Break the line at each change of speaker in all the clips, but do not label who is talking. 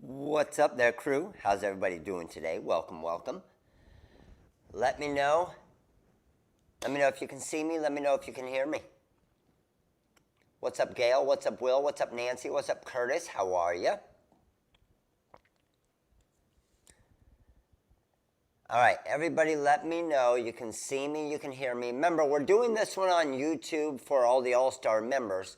What's up there, crew? How's everybody doing today? Welcome, welcome. Let me know. Let me know if you can see me. Let me know if you can hear me. What's up, Gail? What's up, Will? What's up, Nancy? What's up, Curtis? How are you? All right, everybody let me know. You can see me, you can hear me. Remember, we're doing this one on YouTube for all the All-Star members.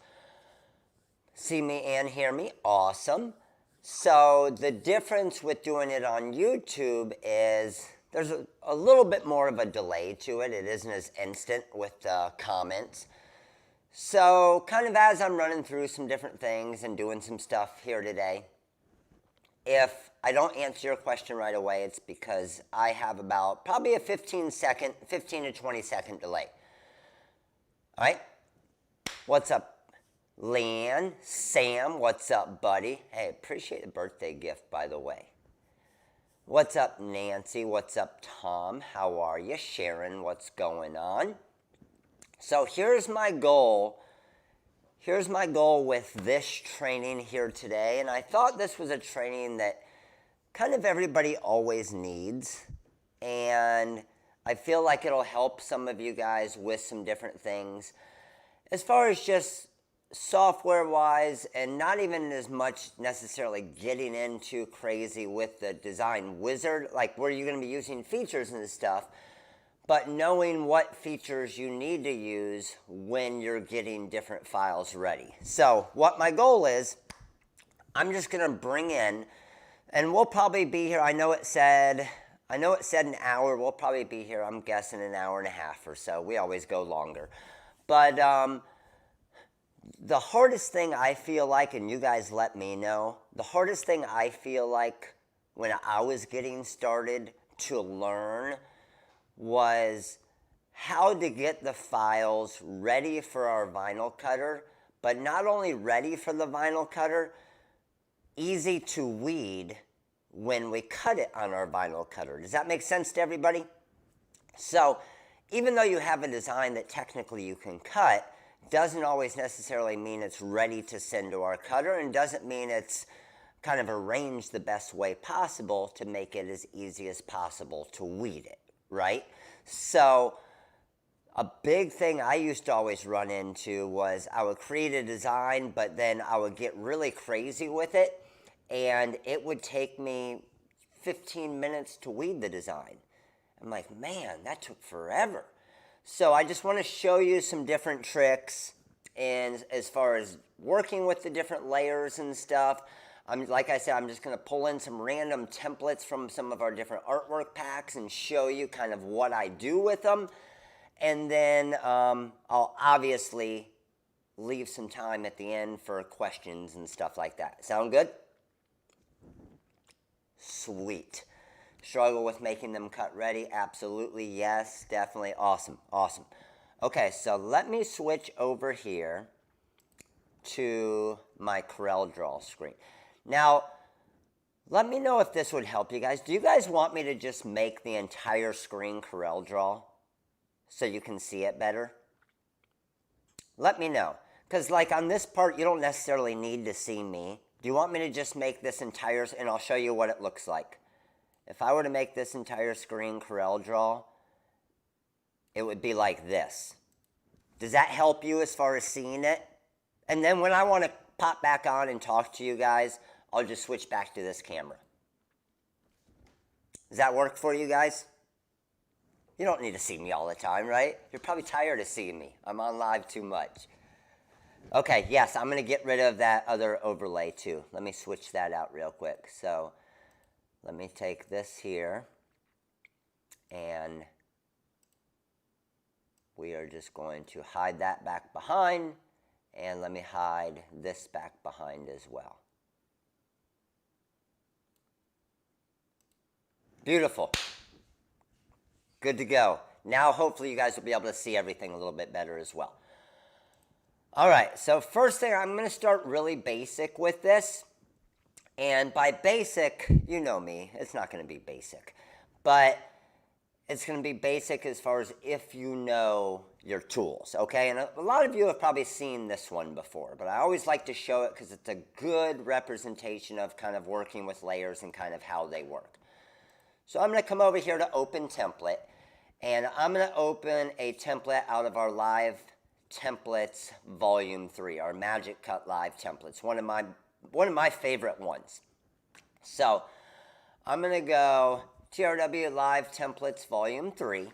See me and hear me? Awesome. So the difference with doing it on YouTube is there's a little bit more of a delay to it. It isn't as instant with the comments. So kind of as I'm running through some different things and doing some stuff here today, if I don't answer your question right away, it's because I have about probably a 15 to 20 second delay. All right? What's up, Leanne? Sam, what's up, buddy? Hey, appreciate the birthday gift, by the way. What's up, Nancy? What's up, Tom? How are you? Sharon, what's going on? So here's my goal. Here's my goal with this training here today, and I thought this was a training that kind of everybody always needs, and I feel like it'll help some of you guys with some different things as far as just software-wise, and not even as much necessarily getting into crazy with the design wizard, like where you're going to be using features and stuff, but knowing what features you need to use when you're getting different files ready. So what my goal is, I'm just going to bring in, and we'll probably be here, I know it said an hour. We'll probably be here, I'm guessing, an hour and a half or so. We always go longer. But the hardest thing I feel like, and you guys let me know, the hardest thing I feel like when I was getting started to learn was how to get the files ready for our vinyl cutter, but not only ready for the vinyl cutter, easy to weed when we cut it on our vinyl cutter. Does that make sense to everybody? So even though you have a design that technically you can cut, doesn't always necessarily mean it's ready to send to our cutter, and doesn't mean it's kind of arranged the best way possible to make it as easy as possible to weed it, right? So a big thing I used to always run into was I would create a design, but then I would get really crazy with it, and it would take me 15 minutes to weed the design. I'm like, man, that took forever. So I just want to show you some different tricks and as far as working with the different layers and stuff. Like I said, I'm just going to pull in some random templates from some of our different artwork packs and show you kind of what I do with them. And then I'll obviously leave some time at the end for questions and stuff like that. Sound good? Sweet. Struggle with making them cut ready? Absolutely, yes, definitely. Awesome, awesome. Okay, so let me switch over here to my CorelDRAW screen. Now, let me know if this would help you guys. Do you guys want me to just make the entire screen CorelDRAW so you can see it better? Let me know. Because like on this part, you don't necessarily need to see me. Do you want me to just make this entire, and I'll show you what it looks like. If I were to make this entire screen CorelDRAW, it would be like this. Does that help you as far as seeing it? And then when I want to pop back on and talk to you guys, I'll just switch back to this camera. Does that work for you guys? You don't need to see me all the time, right? You're probably tired of seeing me. I'm on live too much. Okay, yes, I'm going to get rid of that other overlay too. Let me switch that out real quick. So let me take this here, and we are just going to hide that back behind, and let me hide this back behind as well. Beautiful. Good to go. Now hopefully you guys will be able to see everything a little bit better as well. All right, so first thing, I'm going to start really basic with this. And by basic, you know me, it's not going to be basic. But it's going to be basic as far as if you know your tools, okay? And a lot of you have probably seen this one before, but I always like to show it because it's a good representation of kind of working with layers and kind of how they work. So I'm going to come over here to open template, and I'm going to open a template out of our live templates volume 3, our Magic Cut live templates, one of my favorite ones. So I'm going to go TRW live templates volume 3,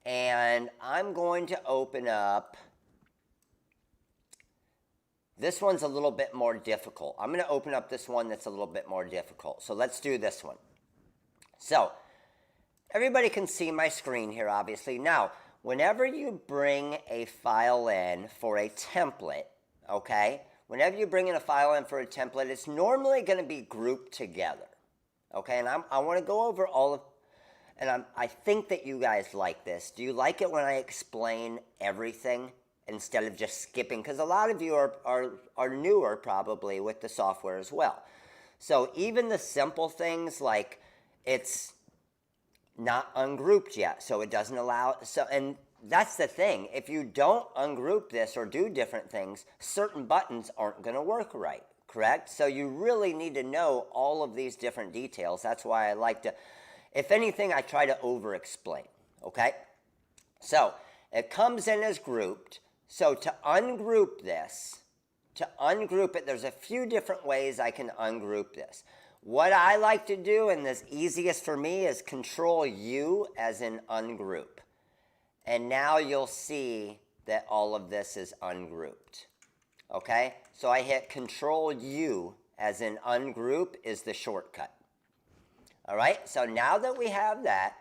and I'm going to open up, this one's a little bit more difficult. I'm going to open up this one that's a little bit more difficult. So let's do this one. So everybody can see my screen here, obviously. Now, whenever you bring a file in for a template, okay, whenever you bring in a file in for a template, it's normally going to be grouped together, okay? And I want to go over all of, and I think that you guys like this. Do you like it when I explain everything instead of just skipping? Because a lot of you are newer probably with the software as well. So even the simple things like it's not ungrouped yet, so it doesn't allow, so, and that's the thing, if you don't ungroup this or do different things, certain buttons aren't going to work right, correct? So you really need to know all of these different details. That's why I like to, if anything, I try to over explain, okay? So it comes in as grouped. So to ungroup this, there's a few different ways I can ungroup this. What I like to do, and this easiest for me, is Control U as in ungroup. And now you'll see that all of this is ungrouped. Okay? So I hit Control U as in ungroup is the shortcut. All right? So now that we have that,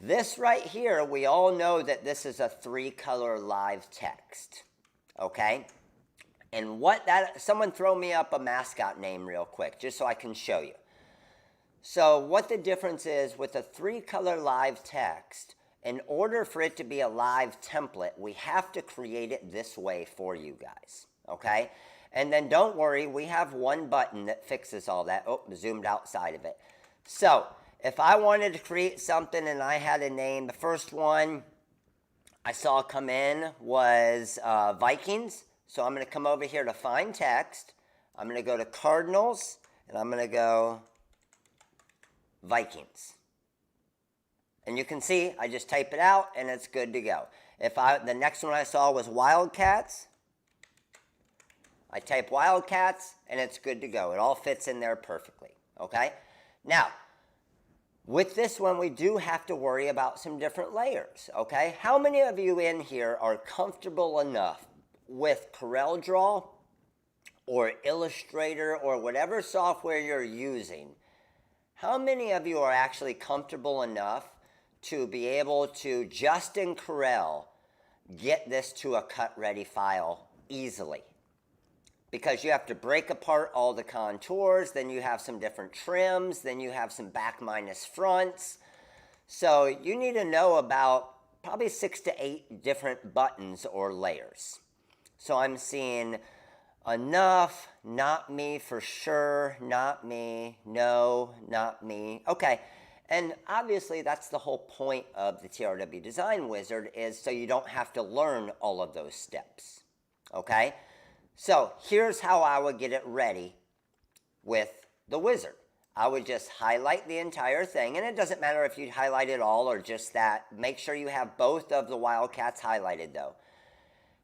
this right here, we all know that this is a 3-color live text. Okay? And what that, someone throw me up a mascot name real quick, just so I can show you. So what the difference is with a 3-color live text, in order for it to be a live template, we have to create it this way for you guys, okay? And then don't worry, we have one button that fixes all that. Oh, zoomed outside of it. So if I wanted to create something and I had a name, the first one I saw come in was Vikings. So I'm going to come over here to Find Text. I'm going to go to Cardinals, and I'm going to go Vikings. And you can see, I just type it out, and it's good to go. The next one I saw was Wildcats. I type Wildcats, and it's good to go. It all fits in there perfectly, okay? Now, with this one, we do have to worry about some different layers, okay? How many of you in here are comfortable enough with CorelDRAW or Illustrator or whatever software you're using? How many of you are actually comfortable enough to be able to, just in Corel, get this to a cut-ready file easily? Because you have to break apart all the contours, then you have some different trims, then you have some back minus fronts. So you need to know about probably 6 to 8 different buttons or layers. So I'm seeing enough, not me for sure, not me, no, not me. Okay, and obviously that's the whole point of the TRW Design Wizard, is so you don't have to learn all of those steps, okay? So here's how I would get it ready with the wizard. I would just highlight the entire thing, and it doesn't matter if you highlight it all or just that. Make sure you have both of the Wildcats highlighted though.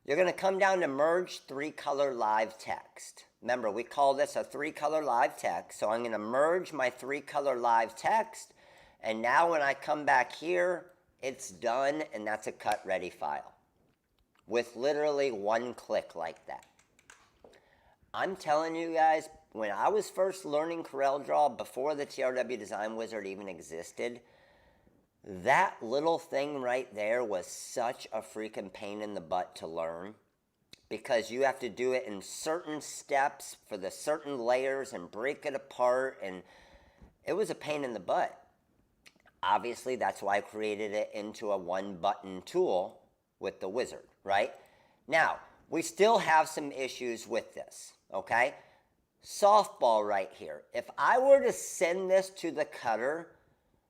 You're going to come down to Merge 3-color live text. Remember, we call this a 3-color live text. So I'm going to merge my 3-color live text. And now when I come back here, it's done, and that's a cut-ready file with literally one click like that. I'm telling you guys, when I was first learning CorelDRAW, before the TRW Design Wizard even existed, that little thing right there was such a freaking pain in the butt to learn, because you have to do it in certain steps for the certain layers and break it apart, and it was a pain in the butt. Obviously, that's why I created it into a one-button tool with the wizard, right? Now, we still have some issues with this, okay? Softball right here. If I were to send this to the cutter,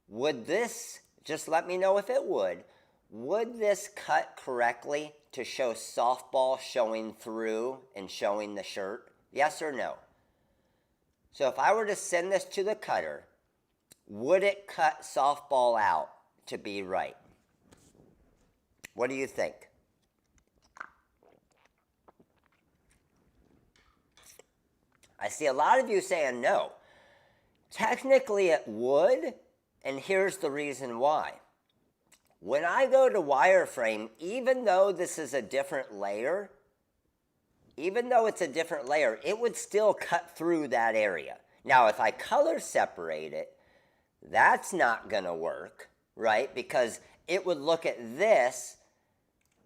would this just let me know if it would. Would this cut correctly to show softball showing through and showing the shirt? Yes or no? So if I were to send this to the cutter, would it cut softball out to be right? What do you think? I see a lot of you saying no. Technically it would, and here's the reason why. When I go to wireframe, even though this is a different layer, it would still cut through that area. Now, if I color separate it, that's not going to work, right? Because it would look at this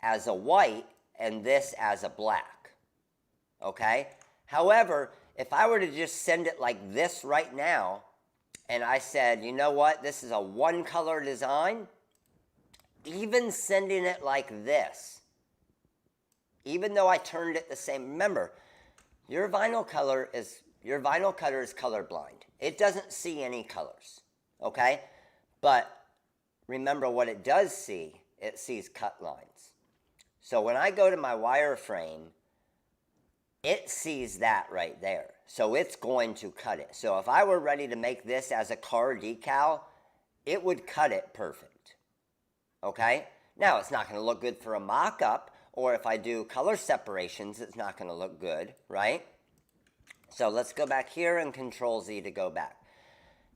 as a white and this as a black, okay? However, if I were to just send it like this right now, and I said, you know what, this is a one color design, even sending it like this, even though I turned it the same, remember, your vinyl cutter is colorblind. It doesn't see any colors, okay? But remember what it does see, it sees cut lines. So when I go to my wireframe, it sees that right there. So it's going to cut it. So if I were ready to make this as a car decal, it would cut it perfect. Okay? Now, it's not going to look good for a mock-up, or if I do color separations, it's not going to look good, right? So let's go back here and Control-Z to go back.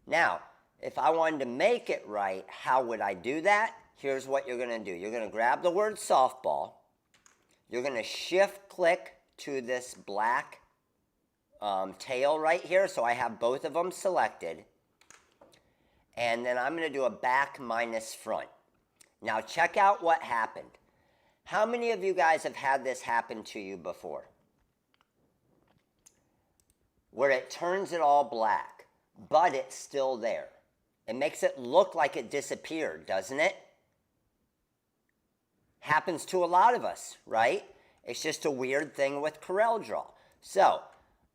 Now, if I wanted to make it right, how would I do that? Here's what you're going to do. You're going to grab the word softball. You're going to shift-click to this black tail right here, so I have both of them selected. And then I'm going to do a back minus front. Now check out what happened. How many of you guys have had this happen to you before? Where it turns it all black, but it's still there. It makes it look like it disappeared, doesn't it? Happens to a lot of us, right? It's just a weird thing with CorelDRAW. So,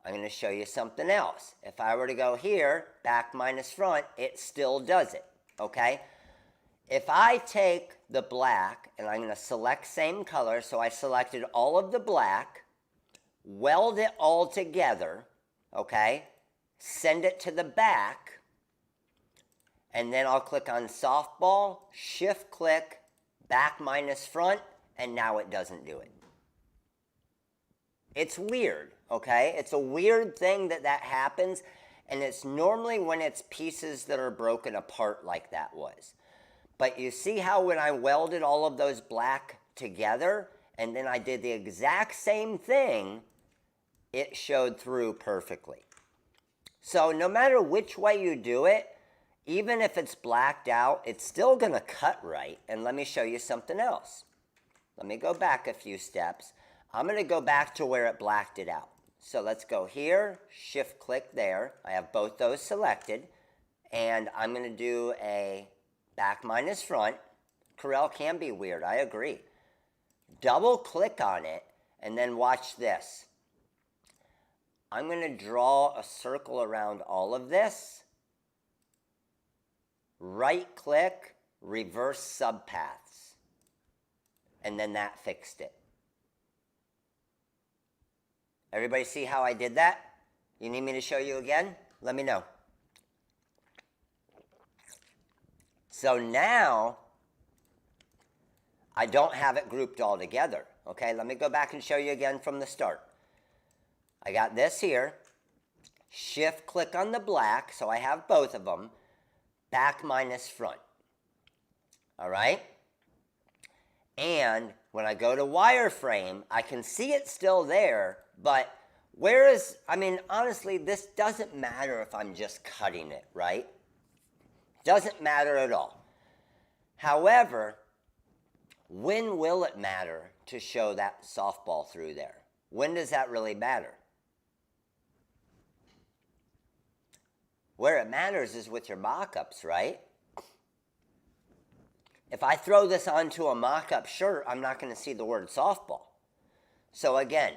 I'm going to show you something else. If I were to go here, back minus front, it still does it, okay? If I take the black, and I'm going to select same color, so I selected all of the black, weld it all together, okay? Send it to the back, and then I'll click on softball, shift click, back minus front, and now it doesn't do it. It's weird, okay? It's a weird thing that happens, and it's normally when it's pieces that are broken apart like that was. But you see how when I welded all of those black together, and then I did the exact same thing, it showed through perfectly. So no matter which way you do it, even if it's blacked out, it's still going to cut right. And let me show you something else. Let me go back a few steps. I'm going to go back to where it blacked it out. So let's go here, shift click there. I have both those selected. And I'm going to do a back minus front. Corel can be weird, I agree. Double click on it and then watch this. I'm going to draw a circle around all of this. Right click, reverse subpaths. And then that fixed it. Everybody see how I did that? You need me to show you again? Let me know. So now, I don't have it grouped all together. Okay, let me go back and show you again from the start. I got this here. Shift click on the black, so I have both of them. Back minus front. All right? And when I go to wireframe, I can see it still there, but honestly, this doesn't matter if I'm just cutting it, right? Doesn't matter at all. However, when will it matter to show that softball through there? When does that really matter? Where it matters is with your mock-ups, right? If I throw this onto a mock-up shirt, I'm not going to see the word softball. So again,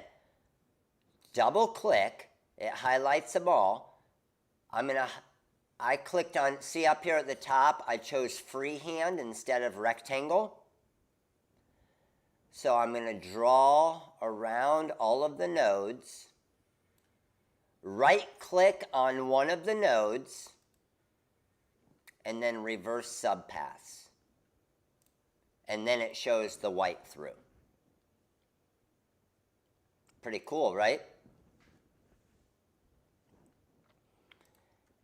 double click, it highlights them all. I'm going to I clicked on, see up here at the top, I chose freehand instead of rectangle. So I'm going to draw around all of the nodes. Right click on one of the nodes and then reverse subpass. And then it shows the white through. Pretty cool, right?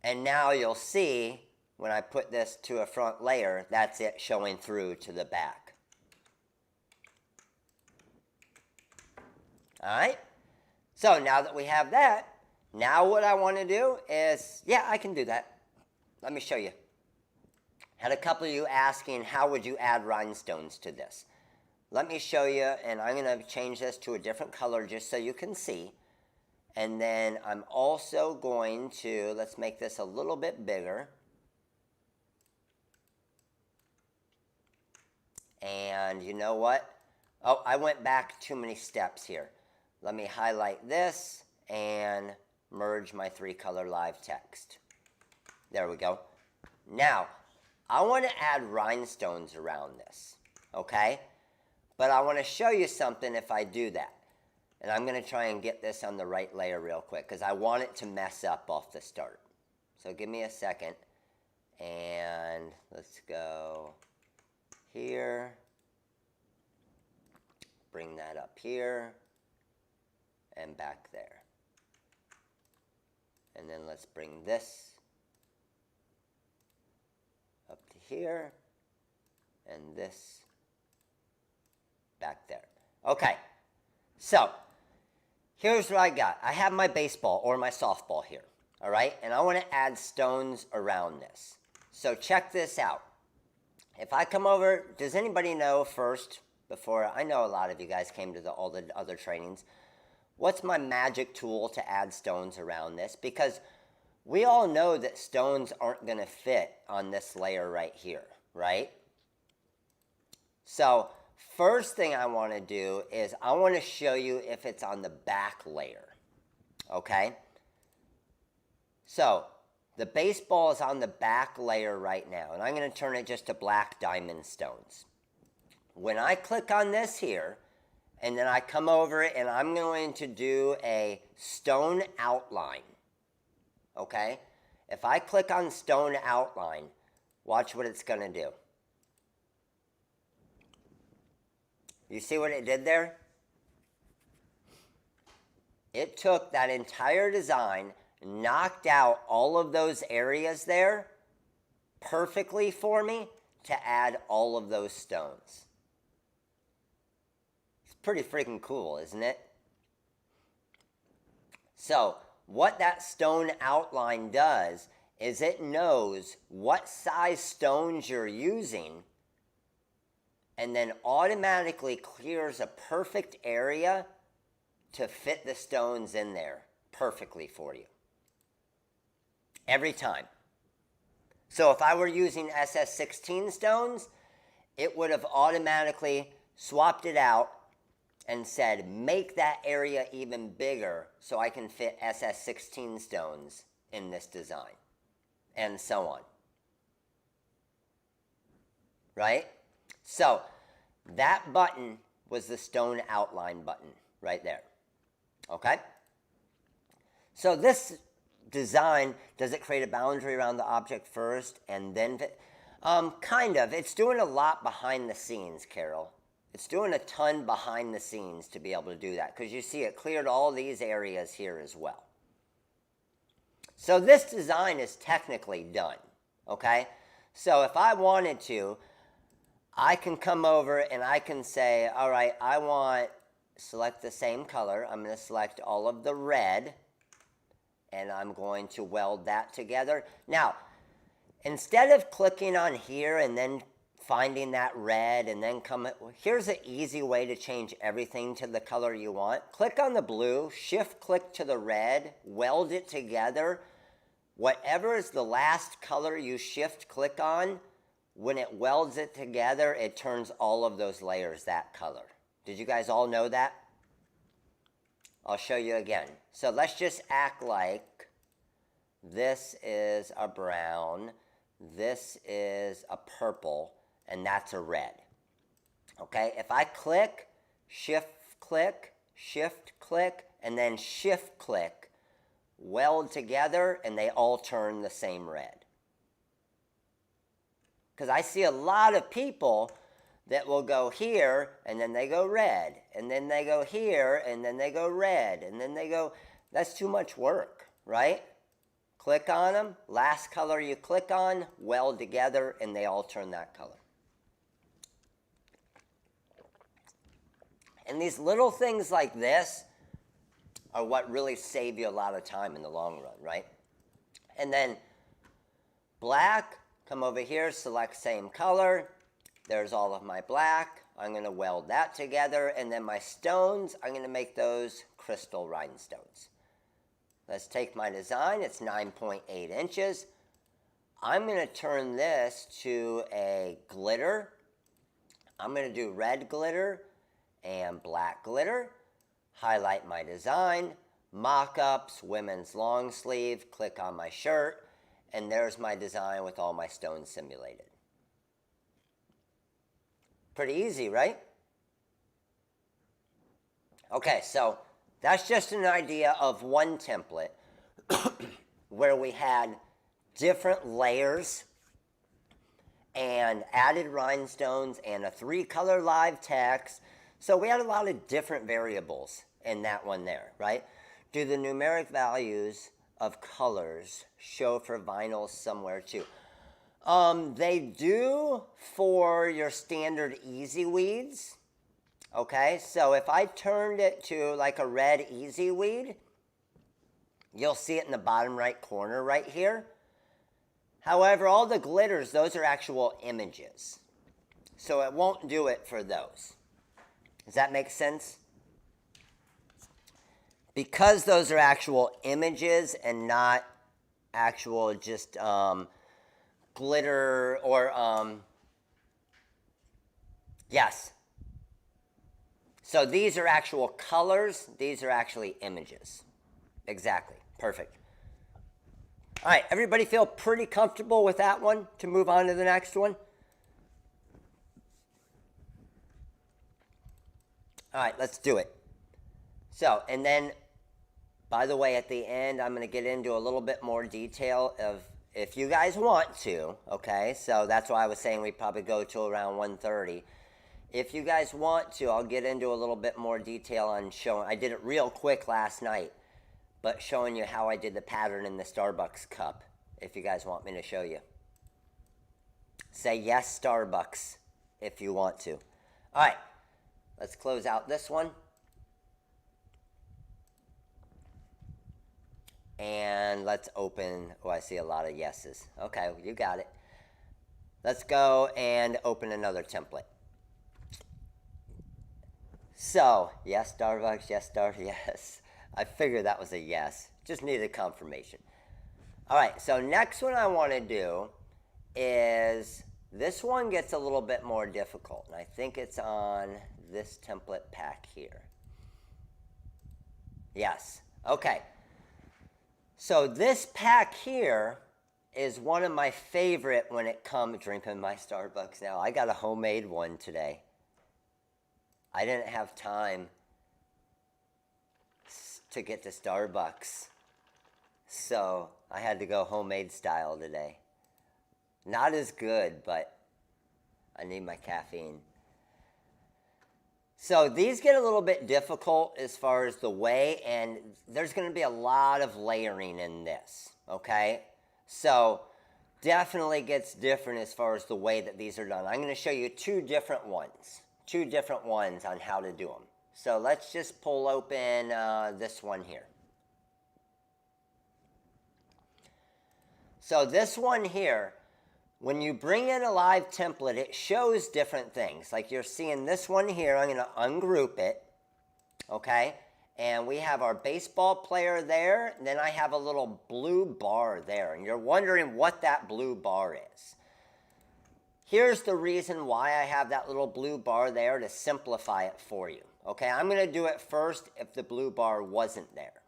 And now you'll see when I put this to a front layer, that's it showing through to the back. All right? So now that we have that, now what I want to do is, yeah, I can do that. Let me show you. Had a couple of you asking, how would you add rhinestones to this? Let me show you, and I'm going to change this to a different color just so you can see. And then I'm also going to, let's make this a little bit bigger. And you know what? Oh, I went back too many steps here. Let me highlight this and merge my 3-color live text. There we go. Now, I want to add rhinestones around this, okay? But I want to show you something if I do that. And I'm going to try and get this on the right layer real quick because I want it to mess up off the start. So give me a second. And let's go here. Bring that up here. And back there. And then let's bring this up to here. And this back there. Okay. So, here's what I got. I have my baseball or my softball here, all right? And I want to add stones around this. So check this out. If I come over, does anybody know first, before, I know a lot of you guys came to all the other trainings, what's my magic tool to add stones around this? Because we all know that stones aren't going to fit on this layer right here, right? So, first thing I want to do is I want to show you if it's on the back layer, okay? So, the baseball is on the back layer right now, and I'm going to turn it just to black diamond stones. When I click on this here, and then I come over it, and I'm going to do a stone outline, okay? If I click on stone outline, watch what it's going to do. You see what it did there? It took that entire design, knocked out all of those areas there perfectly for me to add all of those stones. It's pretty freaking cool, isn't it? So, what that stone outline does is it knows what size stones you're using and then automatically clears a perfect area to fit the stones in there perfectly for you. Every time. So if I were using SS16 stones, it would have automatically swapped it out and said, make that area even bigger so I can fit SS16 stones in this design. And so on. Right? So, that button was the stone outline button right there. Okay? So this design, does it create a boundary around the object first and then fit? Kind of. It's doing a lot behind the scenes, Carol. It's doing a ton behind the scenes to be able to do that because you see it cleared all these areas here as well. So this design is technically done. Okay? So if I wanted to, I can come over and I can say, all right, I want, select the same color. I'm going to select all of the red, and I'm going to weld that together. Now, instead of clicking on here and then finding that red and then here's an easy way to change everything to the color you want. Click on the blue, shift click to the red, weld it together. Whatever is the last color you shift click on, when it welds it together, it turns all of those layers that color. Did you guys all know that? I'll show you again. So let's just act like this is a brown, this is a purple, and that's a red. Okay, if I click, shift click, and then shift click, weld together, and they all turn the same red. Because I see a lot of people that will go here, and then they go red, and then they go here, and then they go red, and then they go, that's too much work, right? Click on them, last color you click on, weld together, and they all turn that color. And these little things like this are what really save you a lot of time in the long run, right? And then black, come over here, select same color. There's all of my black. I'm going to weld that together. And then my stones, I'm going to make those crystal rhinestones. Let's take my design. It's 9.8 inches. I'm going to turn this to a glitter. I'm going to do red glitter and black glitter. Highlight my design. Mock-ups, women's long sleeve. Click on my shirt. And there's my design with all my stones simulated. Pretty easy, right? Okay, so that's just an idea of one template where we had different layers and added rhinestones and a 3-color live text. So we had a lot of different variables in that one there, right? Do the numeric values of colors show for vinyl somewhere too? They do for your standard easy weeds. Okay, so if I turned it to like a red easy weed, you'll see it in the bottom right corner right here. However, all the glitters, those are actual images. So it won't do it for those. Does that make sense? Because those are actual images and not actual just glitter or yes. So these are actual colors. These are actually images. Exactly. Perfect. All right. Everybody feel pretty comfortable with that one to move on to the next one? All right. Let's do it. So, and then, by the way, at the end, I'm going to get into a little bit more detail of if you guys want to, okay? So that's why I was saying we probably go to around 1:30. If you guys want to, I'll get into a little bit more detail on showing. I did it real quick last night, but showing you how I did the pattern in the Starbucks cup, if you guys want me to show you. Say yes, Starbucks, if you want to. All right, let's close out this one. And let's open, oh, I see a lot of yeses. Okay, you got it. Let's go and open another template. So, yes, Starbucks, yes, yes. I figured that was a yes. Just needed confirmation. All right, so next one I want to do is, this one gets a little bit more difficult. And I think it's on this template pack here. Yes, okay. So this pack here is one of my favorite when it comes drinking my Starbucks now. I got a homemade one today. I didn't have time to get to Starbucks, so I had to go homemade style today. Not as good, but I need my caffeine. So these get a little bit difficult as far as the way, and there's going to be a lot of layering in this, okay? So definitely gets different as far as the way that these are done. I'm going to show you two different ones on how to do them. So let's just pull open this one here. So this one here, when you bring in a live template, it shows different things. Like you're seeing this one here, I'm going to ungroup it, okay? And we have our baseball player there, and then I have a little blue bar there, and you're wondering what that blue bar is. Here's the reason why I have that little blue bar there, to simplify it for you, okay? I'm going to do it first if the blue bar wasn't there.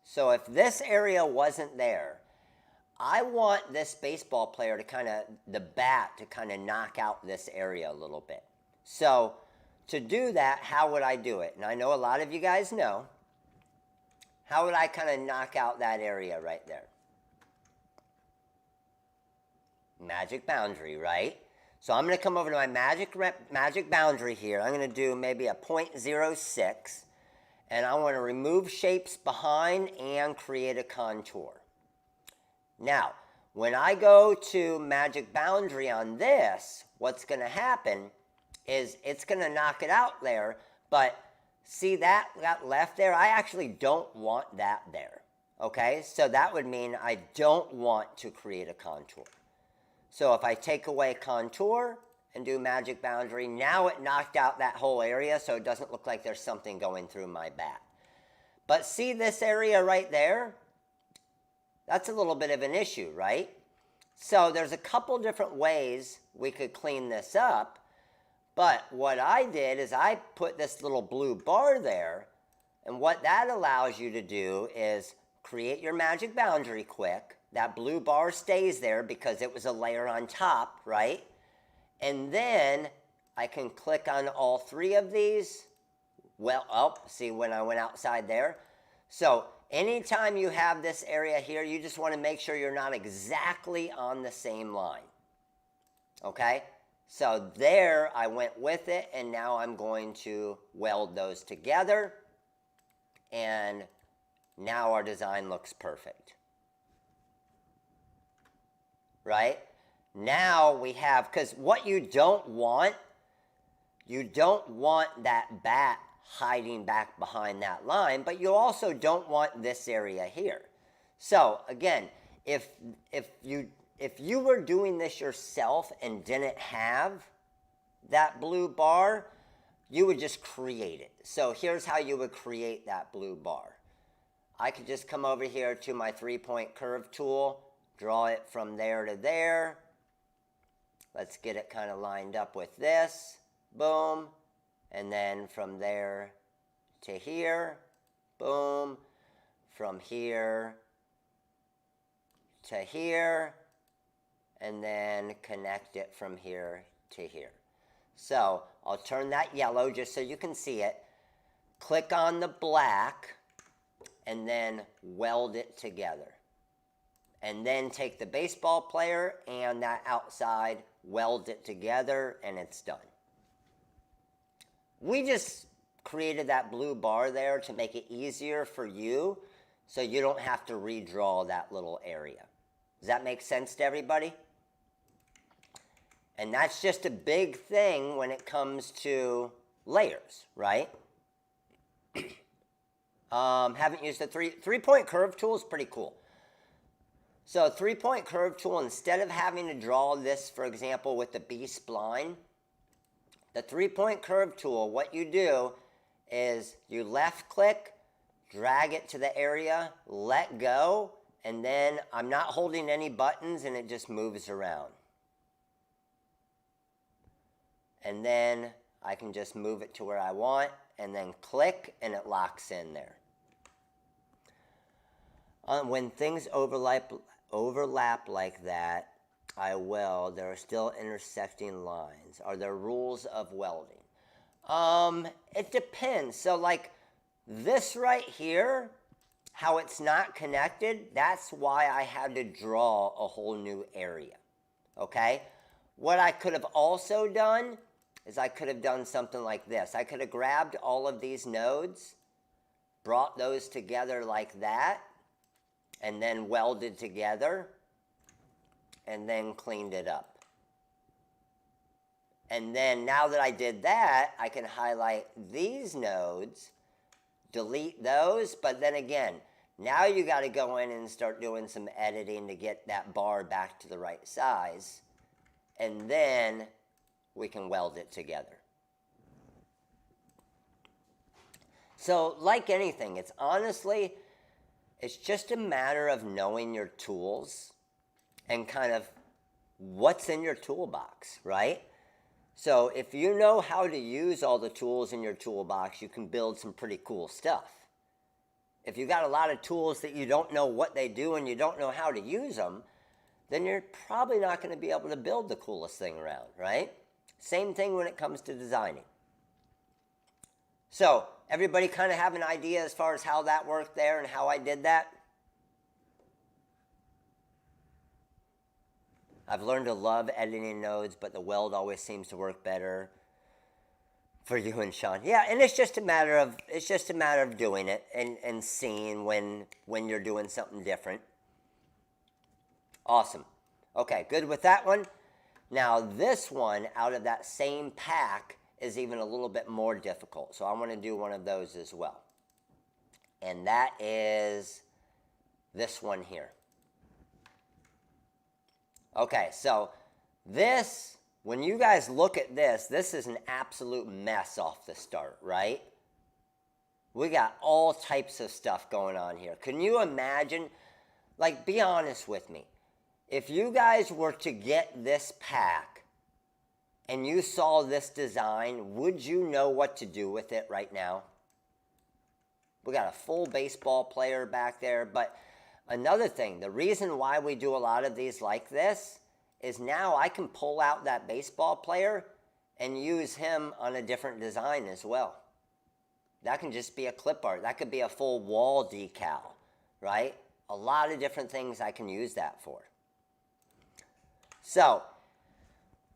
So if this area wasn't there, I want this baseball player to kind of, the bat to kind of knock out this area a little bit. So to do that, how would I do it? And I know a lot of you guys know. How would I kind of knock out that area right there? Magic boundary, right? So I'm going to come over to my magic boundary here. I'm going to do maybe a 0.06. And I want to remove shapes behind and create a contour. Now, when I go to magic boundary on this, what's going to happen is it's going to knock it out there. But see that left there? I actually don't want that there. Okay? So that would mean I don't want to create a contour. So if I take away contour and do magic boundary, now it knocked out that whole area so it doesn't look like there's something going through my bat. But see this area right there? That's a little bit of an issue, right? So there's a couple different ways we could clean this up. But what I did is I put this little blue bar there. And what that allows you to do is create your magic boundary quick. That blue bar stays there because it was a layer on top, right? And then I can click on all three of these. Well, oh, see when I went outside there? So anytime you have this area here, you just want to make sure you're not exactly on the same line. Okay? So there I went with it, and now I'm going to weld those together. And now our design looks perfect. Right? Now we have, because what you don't want that bat hiding back behind that line, but you also don't want this area here. So again, if you were doing this yourself and didn't have that blue bar, you would just create it. So here's how you would create that blue bar. I could just come over here to my 3-point curve tool, draw it from there to there. Let's get it kind of lined up with this. Boom. And then from there to here. Boom. From here to here. And then connect it from here to here. So I'll turn that yellow just so you can see it. Click on the black and then weld it together. And then take the baseball player and that outside, weld it together, and it's done. We just created that blue bar there to make it easier for you so you don't have to redraw that little area. Does that make sense to everybody? And that's just a big thing when it comes to layers, right? Haven't used the three-point curve tool, is pretty cool. So 3-point curve tool, instead of having to draw this, for example, with the B-spline, the 3-point curve tool, what you do is you left click, drag it to the area, let go, and then I'm not holding any buttons and it just moves around. And then I can just move it to where I want and then click and it locks in there. When things overlap like that, there are still intersecting lines. Are there rules of welding? It depends. So like this right here, how it's not connected, that's why I had to draw a whole new area. Okay? What I could have also done is I could have done something like this. I could have grabbed all of these nodes, brought those together like that, and then welded together, and then cleaned it up. And then now that I did that, I can highlight these nodes, delete those, but then again, now you got to go in and start doing some editing to get that bar back to the right size, and then we can weld it together. So like anything, it's just a matter of knowing your tools and kind of what's in your toolbox, right? So if you know how to use all the tools in your toolbox, you can build some pretty cool stuff. If you got a lot of tools that you don't know what they do and you don't know how to use them, then you're probably not going to be able to build the coolest thing around, right? Same thing when it comes to designing. So, everybody kind of have an idea as far as how that worked there and how I did that? I've learned to love editing nodes, but the weld always seems to work better for you and Sean. Yeah, and it's just a matter of doing it and seeing when you're doing something different. Awesome. Okay, good with that one. Now this one out of that same pack is even a little bit more difficult. So I want to do one of those as well. And that is this one here. Okay, so this, when you guys look at this, this is an absolute mess off the start, right? We got all types of stuff going on here. Can you imagine, like, be honest with me. If you guys were to get this pack and you saw this design, would you know what to do with it right now? We got a full baseball player back there, but another thing, the reason why we do a lot of these like this is now I can pull out that baseball player and use him on a different design as well. That can just be a clip art. That could be a full wall decal, right? A lot of different things I can use that for. So,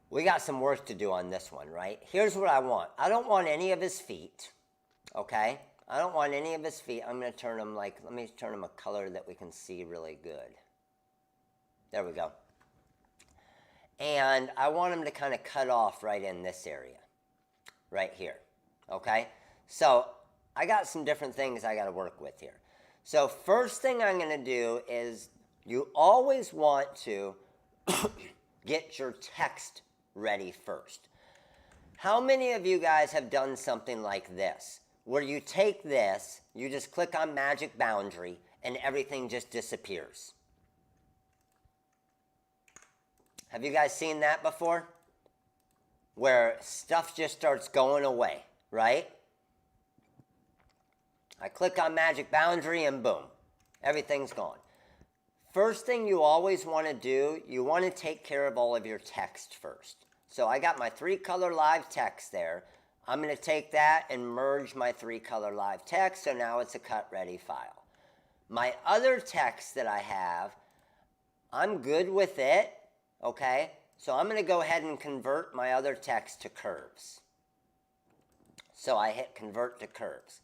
we got some work to do on this one, right? Here's what I want. I don't want any of his feet, okay? I don't want any of his feet. I'm going to turn them let me turn them a color that we can see really good. There we go. And I want him to kind of cut off right in this area, right here, okay? So I got some different things I got to work with here. So first thing I'm going to do is you always want to get your text ready first. How many of you guys have done something like this, where you take this, you just click on Magic Boundary, and everything just disappears? Have you guys seen that before? Where stuff just starts going away, right? I click on Magic Boundary and boom, everything's gone. First thing you always want to do, you want to take care of all of your text first. So I got my 3-color live text there. I'm going to take that and merge my 3-color live text, so now it's a cut ready file. My other text that I have, I'm good with it, okay? So I'm going to go ahead and convert my other text to curves. So I hit convert to curves.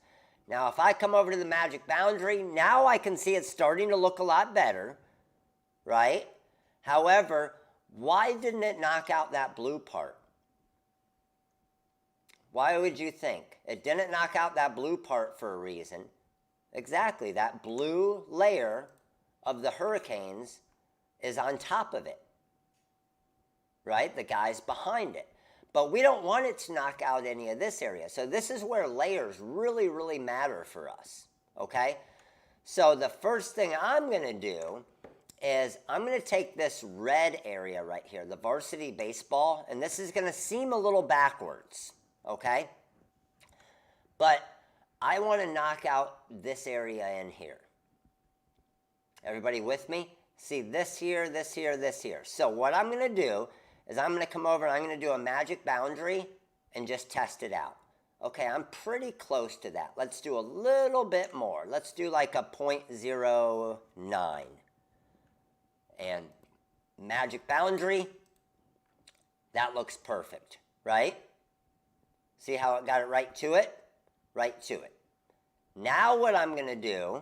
Now if I come over to the Magic Boundary, now I can see it's starting to look a lot better, right? However, why didn't it knock out that blue part? Why would you think? It didn't knock out that blue part for a reason. Exactly, that blue layer of the hurricanes is on top of it, right? The guy's behind it. But we don't want it to knock out any of this area. So this is where layers really, really matter for us, okay? So the first thing I'm going to do is I'm going to take this red area right here, the varsity baseball, and this is going to seem a little backwards, okay? But I want to knock out this area in here. Everybody with me? See this here, this here, this here. So what I'm going to do is I'm going to come over and I'm going to do a Magic Boundary and just test it out. Okay, I'm pretty close to that. Let's do a little bit more. Let's do like a 0.09. And Magic Boundary, that looks perfect, right? See how it got it right to it? Right to it. Now what I'm going to do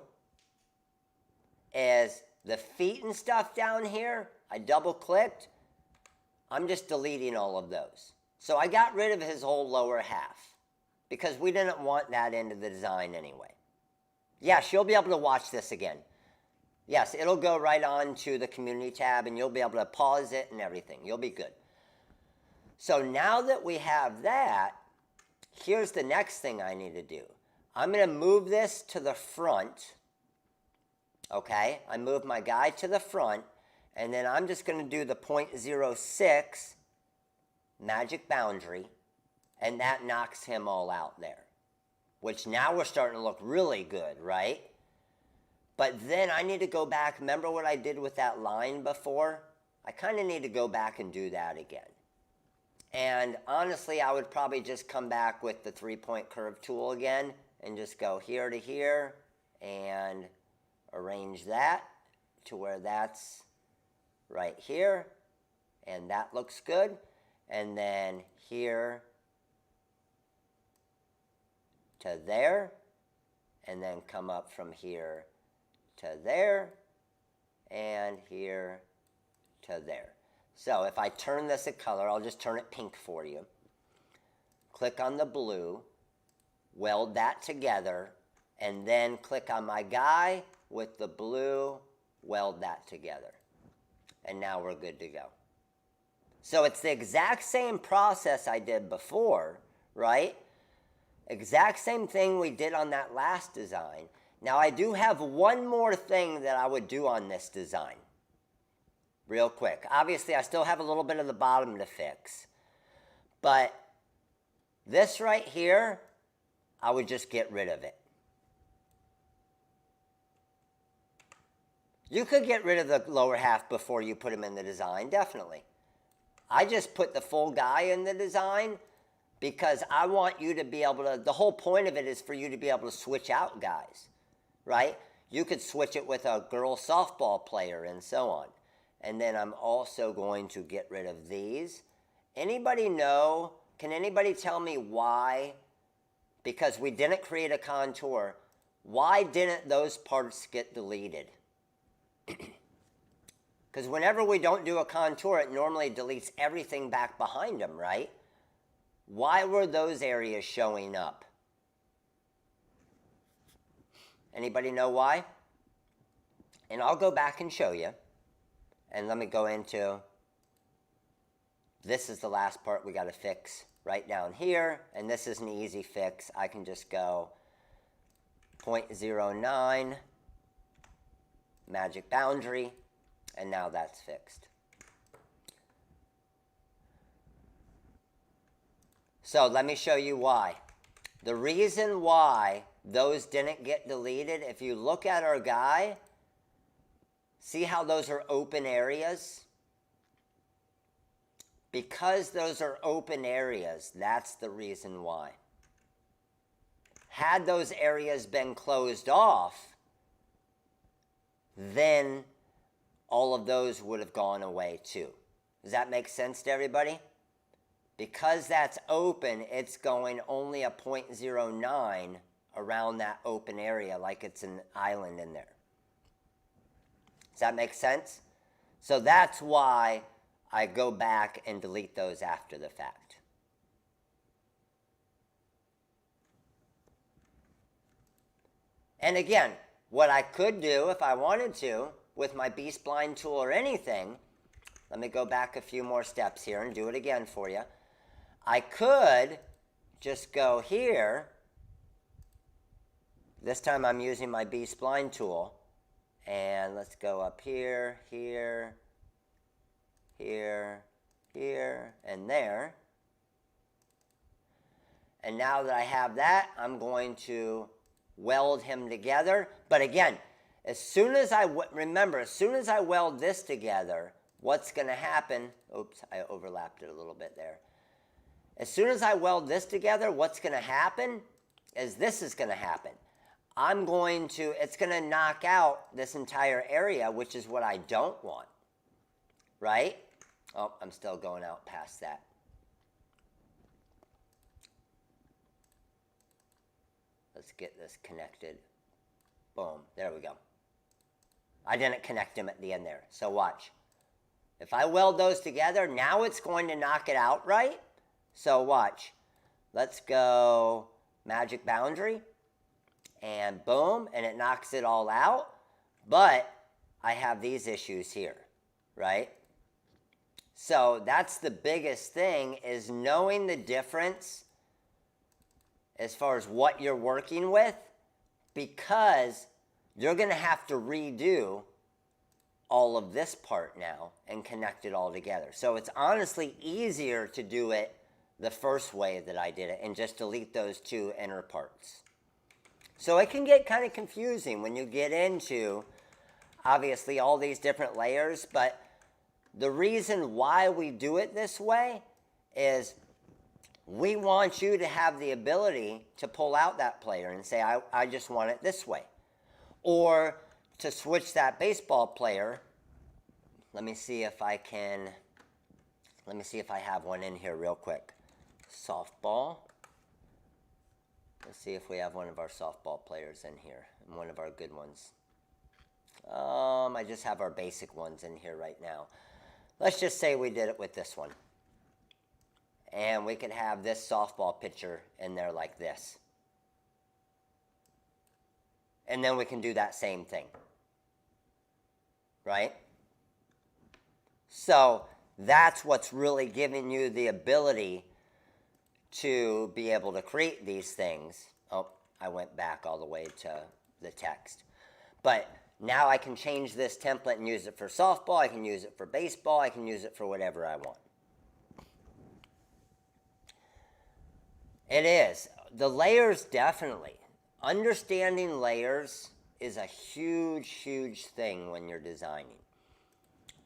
is the feet and stuff down here, I double-clicked. I'm just deleting all of those. So I got rid of his whole lower half because we didn't want that into the design anyway. Yes, you'll be able to watch this again. Yes, it'll go right on to the community tab and you'll be able to pause it and everything. You'll be good. So now that we have that, here's the next thing I need to do. I'm going to move this to the front. Okay, I move my guy to the front. And then I'm just going to do the 0.06 Magic Boundary, and that knocks him all out there. Which now we're starting to look really good, right? But then I need to go back. Remember what I did with that line before? I kind of need to go back and do that again. And honestly, I would probably just come back with the 3-point curve tool again and just go here to here and arrange that to where that's right here. And that looks good. And then here to there. And then come up from here to there. And here to there. So if I turn this a color, I'll just turn it pink for you. Click on the blue, weld that together, and then click on my guy with the blue, weld that together. And now we're good to go. So it's the exact same process I did before, right? Exact same thing we did on that last design. Now I do have one more thing that I would do on this design. Real quick. Obviously, I still have a little bit of the bottom to fix. But this right here, I would just get rid of it. You could get rid of the lower half before you put them in the design, definitely. I just put the full guy in the design because I want you to be able to, the whole point of it is for you to be able to switch out guys, right? You could switch it with a girl softball player and so on. And then I'm also going to get rid of these. Anybody know, can anybody tell me why, because we didn't create a contour, why didn't those parts get deleted? Because whenever we don't do a contour, it normally deletes everything back behind them, right? Why were those areas showing up? Anybody know why? And I'll go back and show you. And let me go into, this is the last part we got to fix right down here. And this is an easy fix. I can just go 0.09, magic boundary, and now that's fixed. So let me show you why. The reason why those didn't get deleted, if you look at our guy, see how those are open areas? Because those are open areas, that's the reason why. Had those areas been closed off, then all of those would have gone away too. Does that make sense to everybody? Because that's open, it's going only a 0.09 around that open area like it's an island in there. Does that make sense? So that's why I go back and delete those after the fact. And again, what I could do if I wanted to with my B-spline tool or anything, let me go back a few more steps here and do it again for you. I could just go here. This time I'm using my B-spline tool. And let's go up here, here, here, here, and there. And now that I have that, I'm going to weld him together. But again, as soon as I weld this together, what's going to happen? Oops, I overlapped it a little bit there. As soon as I weld this together, what's going to happen is this is going to happen. It's going to knock out this entire area, which is what I don't want, right? Oh, I'm still going out past that. Let's get this connected. Boom, there we go. I didn't connect them at the end there, so watch. If I weld those together, now it's going to knock it out, right? So watch. Let's go magic boundary. And boom, and it knocks it all out. But I have these issues here, right? So that's the biggest thing, is knowing the difference as far as what you're working with, because you're going to have to redo all of this part now and connect it all together. So it's honestly easier to do it the first way that I did it and just delete those two inner parts. So it can get kind of confusing when you get into, obviously, all these different layers, but the reason why we do it this way is we want you to have the ability to pull out that player and say, I just want it this way. Or to switch that baseball player. Let me see if I have one in here real quick. Softball. Let's see if we have one of our softball players in here, and one of our good ones. I just have our basic ones in here right now. Let's just say we did it with this one. And we could have this softball pitcher in there like this. And then we can do that same thing. Right? So that's what's really giving you the ability to be able to create these things. Oh, I went back all the way to the text. But now I can change this template and use it for softball. I can use it for baseball. I can use it for whatever I want. It is. The layers, definitely. Understanding layers is a huge, huge thing when you're designing.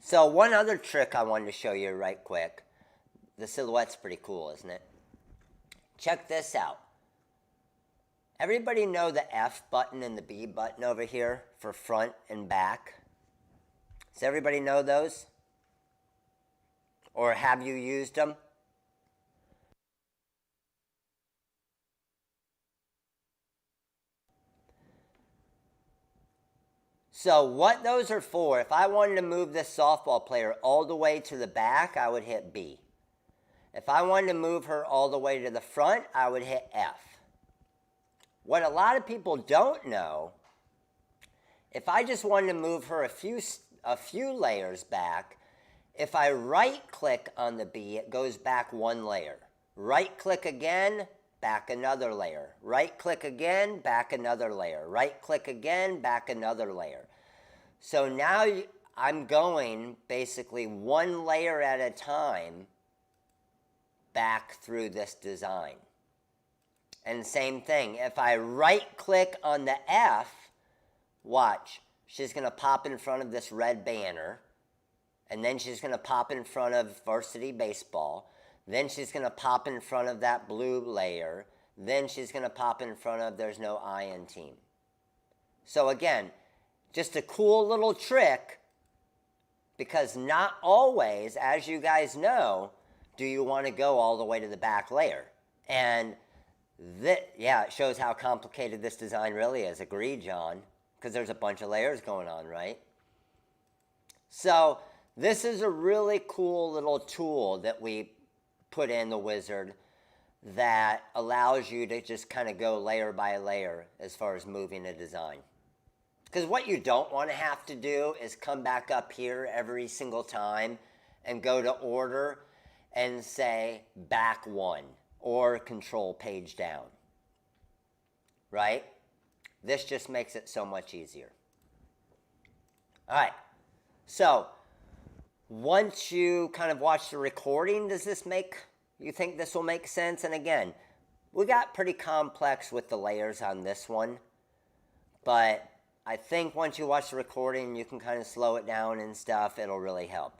So one other trick I wanted to show you right quick. The silhouette's pretty cool, isn't it? Check this out. Everybody know the F button and the B button over here for front and back? Does everybody know those? Or have you used them? So what those are for, if I wanted to move this softball player all the way to the back, I would hit B. If I wanted to move her all the way to the front, I would hit F. What a lot of people don't know, if I just wanted to move her a few layers back, if I right-click on the B, it goes back one layer. Right-click again, back another layer. Right-click again, back another layer. Right-click again, back another layer. So now I'm going basically one layer at a time back through this design. And same thing, if I right-click on the F, watch, she's going to pop in front of this red banner, and then she's going to pop in front of varsity baseball, then she's going to pop in front of that blue layer, then she's going to pop in front of there's no I in team. So again, just a cool little trick, because not always, as you guys know, do you want to go all the way to the back layer. And yeah, it shows how complicated this design really is. Agreed, John, because there's a bunch of layers going on, right? So this is a really cool little tool that we put in the wizard that allows you to just kind of go layer by layer as far as moving a design. Because what you don't want to have to do is come back up here every single time and go to order and say back one or control page down. Right? This just makes it so much easier. All right. So once you kind of watch the recording, you think this will make sense? And again, we got pretty complex with the layers on this one, but I think once you watch the recording, you can kind of slow it down and stuff. It'll really help.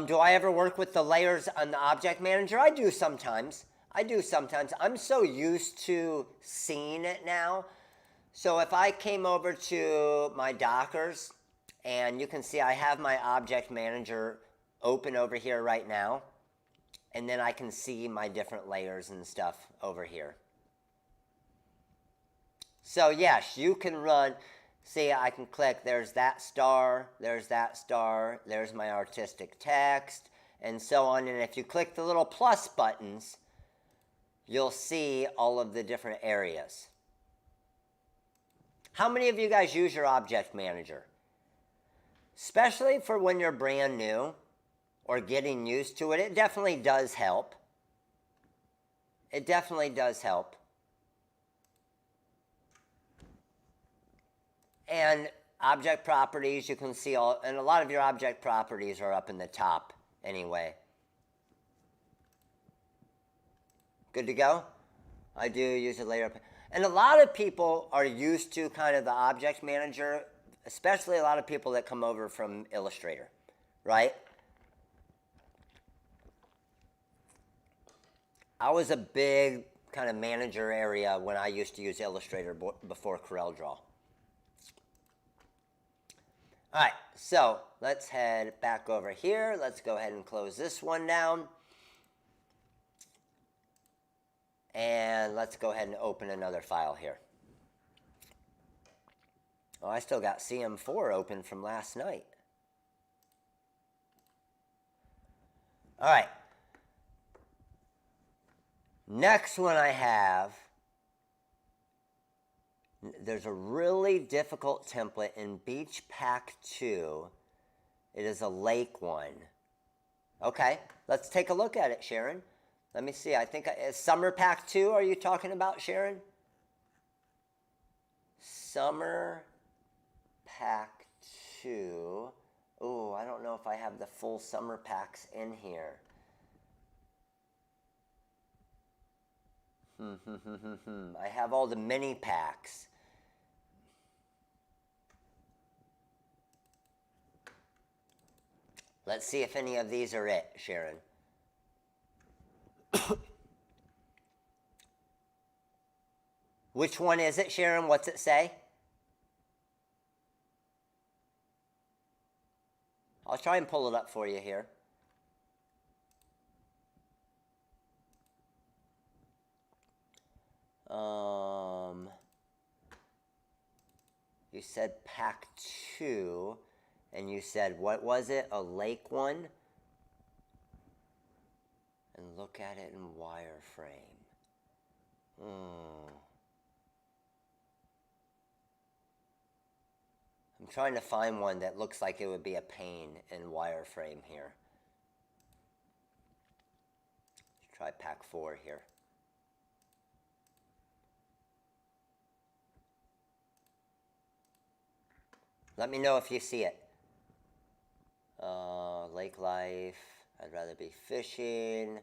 Do I ever work with the layers on the object manager? I do sometimes. I'm so used to seeing it now. So if I came over to my Dockers, and you can see I have my object manager open over here right now, and then I can see my different layers and stuff over here. So yes, you can run, see I can click, there's that star, there's my artistic text, and so on. And if you click the little plus buttons, you'll see all of the different areas. How many of you guys use your object manager? Especially for when you're brand new or getting used to it, it definitely does help. It definitely does help. And object properties, you can see all, and a lot of your object properties are up in the top anyway. Good to go? I do use a layer. And a lot of people are used to kind of the object manager, especially a lot of people that come over from Illustrator, right? I was a big kind of manager area when I used to use Illustrator before CorelDRAW. All right, so let's head back over here. Let's go ahead and close this one down. And let's go ahead and open another file here. Oh, I still got CM4 open from last night. All right. Next one I have, there's a really difficult template in Beach Pack 2. It is a lake one. Okay, let's take a look at it, Sharon. Let me see. I think Summer Pack 2 are you talking about, Sharon? Summer Pack 2. Oh, I don't know if I have the full summer packs in here. I have all the mini packs. Let's see if any of these are it, Sharon. Which one is it, Sharon? What's it say? I'll try and pull it up for you here. You said pack 2, and you said, what was it? A lake one? And look at it in wireframe. I'm trying to find one that looks like it would be a pain in wireframe here. Let's try pack 4 here. Let me know if you see it. Lake life. I'd rather be fishing.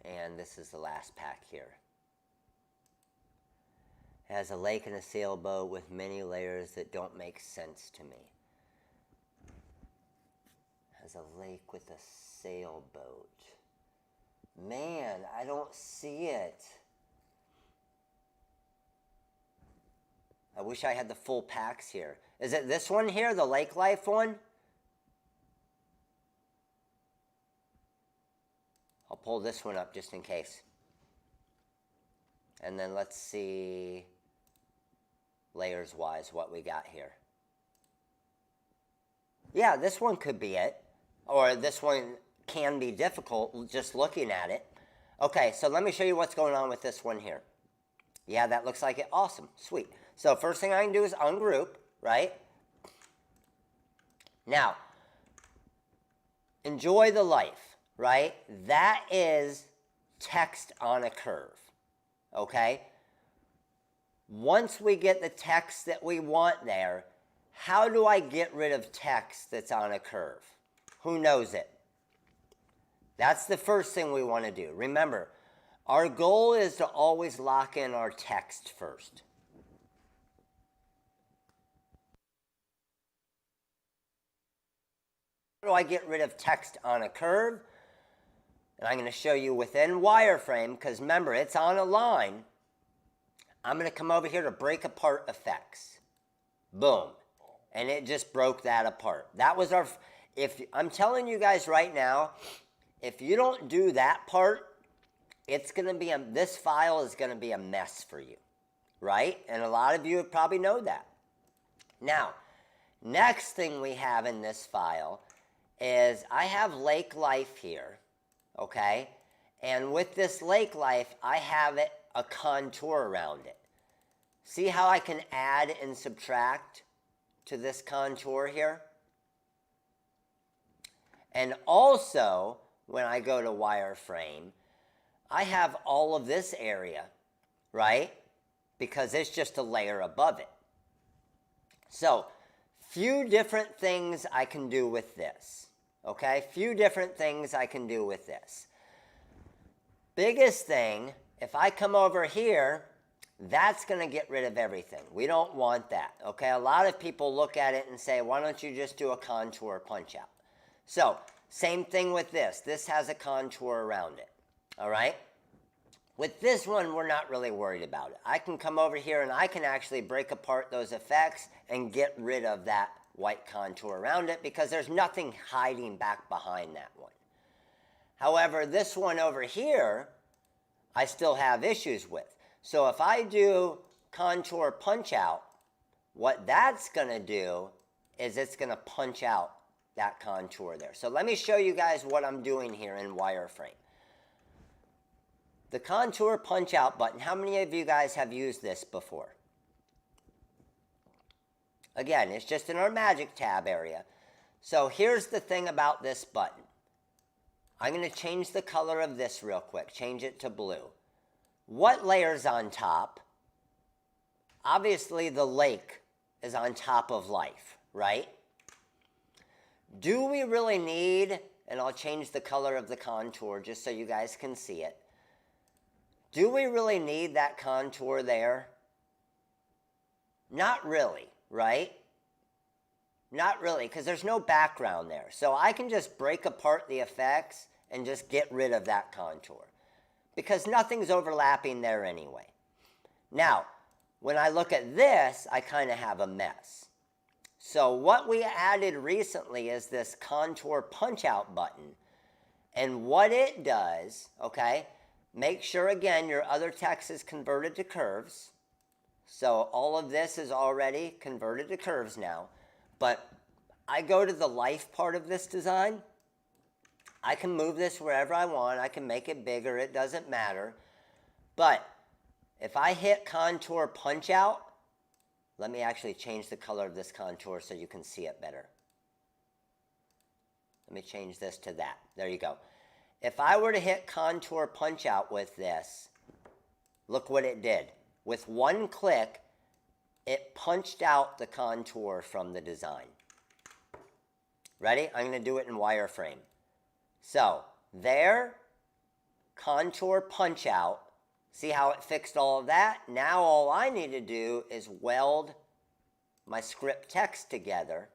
And this is the last pack here. It has a lake and a sailboat with many layers that don't make sense to me. It has a lake with a sailboat. Man, I don't see it. I wish I had the full packs here. Is it this one here, the Lake Life one? I'll pull this one up just in case. And then let's see layers-wise what we got here. Yeah, this one could be it. Or this one can be difficult just looking at it. Okay, so let me show you what's going on with this one here. Yeah, that looks like it. Awesome. Sweet. So first thing I can do is ungroup, right? Now, enjoy the life, right? That is text on a curve, okay? Once we get the text that we want there, how do I get rid of text that's on a curve? Who knows it? That's the first thing we want to do. Remember, our goal is to always lock in our text first. How do I get rid of text on a curve? And I'm going to show you within wireframe, because remember, it's on a line. I'm going to come over here to break apart effects. Boom. And it just broke that apart. That was our, if I'm telling you guys right now, if you don't do that part, it's going to be, this file is going to be a mess for you, right? And a lot of you probably know that. Now, next thing we have in this file is I have lake life here, okay? And with this lake life, I have it a contour around it. See how I can add and subtract to this contour here? And also, when I go to wireframe, I have all of this area, right? Because it's just a layer above it. So, few different things I can do with this, Okay, few different things I can do with this. Biggest thing, if I come over here, that's going to get rid of everything. We don't want that. Okay, a lot of people look at it and say, why don't you just do a contour punch out? So, same thing with this. This has a contour around it. All right? With this one, we're not really worried about it. I can come over here and I can actually break apart those effects and get rid of that white contour around it because there's nothing hiding back behind that one. However, this one over here, I still have issues with. So if I do contour punch out, what that's going to do is it's going to punch out that contour there. So let me show you guys what I'm doing here in wireframe. The contour punch out button, how many of you guys have used this before? Again, it's just in our magic tab area. So here's the thing about this button. I'm going to change the color of this real quick. Change it to blue. What layer's on top? Obviously the lake is on top of life, right? Do we really need, and I'll change the color of the contour just so you guys can see it. Do we really need that contour there? Not really, right? Not really, because there's no background there. So I can just break apart the effects and just get rid of that contour because nothing's overlapping there anyway. Now, when I look at this, I kind of have a mess. So what we added recently is this contour punch out button. And what it does, okay, make sure again your other text is converted to curves. So all of this is already converted to curves now. But I go to the life part of this design. I can move this wherever I want. I can make it bigger. It doesn't matter. But if I hit contour punch out, let me actually change the color of this contour so you can see it better. Let me change this to that. There you go. If I were to hit contour punch out with this, look what it did. With one click, it punched out the contour from the design. Ready? I'm going to do it in wireframe. So, there, contour punch out. See how it fixed all of that? Now all I need to do is weld my script text together,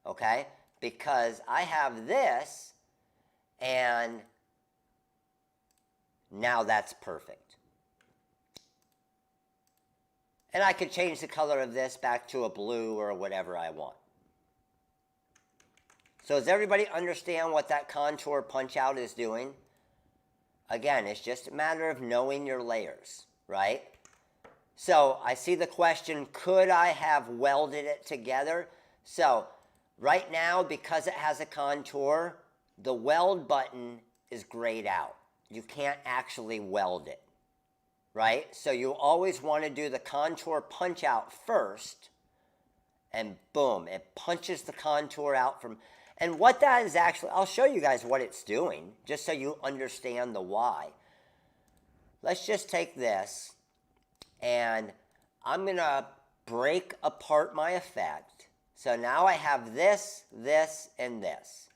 okay? Because I have this, and now that's perfect. And I could change the color of this back to a blue or whatever I want. So does everybody understand what that contour punch out is doing? Again, it's just a matter of knowing your layers, right? So I see the question, could I have welded it together? So right now, because it has a contour, the weld button is grayed out. You can't actually weld it, right? So you always want to do the contour punch out first, and boom, it punches the contour out from... And what that is actually, I'll show you guys what it's doing, just so you understand the why. Let's just take this, and I'm going to break apart my effect. So now I have this, this, and this.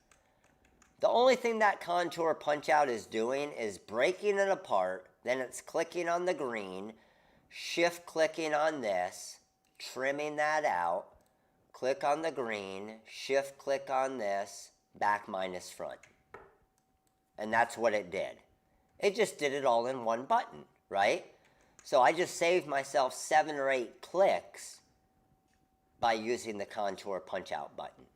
The only thing that contour punch out is doing is breaking it apart, then it's clicking on the green, shift clicking on this, trimming that out, click on the green, shift click on this, back minus front. And that's what it did. It just did it all in one button, right? So I just saved myself 7 or 8 clicks by using the contour punch out button.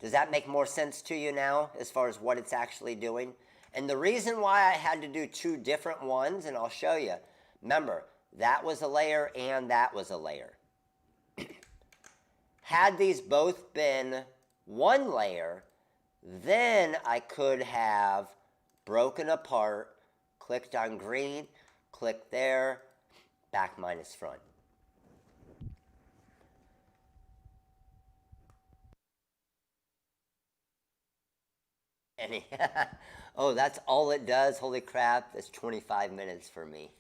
Does that make more sense to you now as far as what it's actually doing? And the reason why I had to do 2 different ones, and I'll show you, remember, that was a layer and that was a layer. Had these both been one layer, then I could have broken apart, clicked on green, clicked there, back minus front. Any? Oh, that's all it does? Holy crap, that's 25 minutes for me.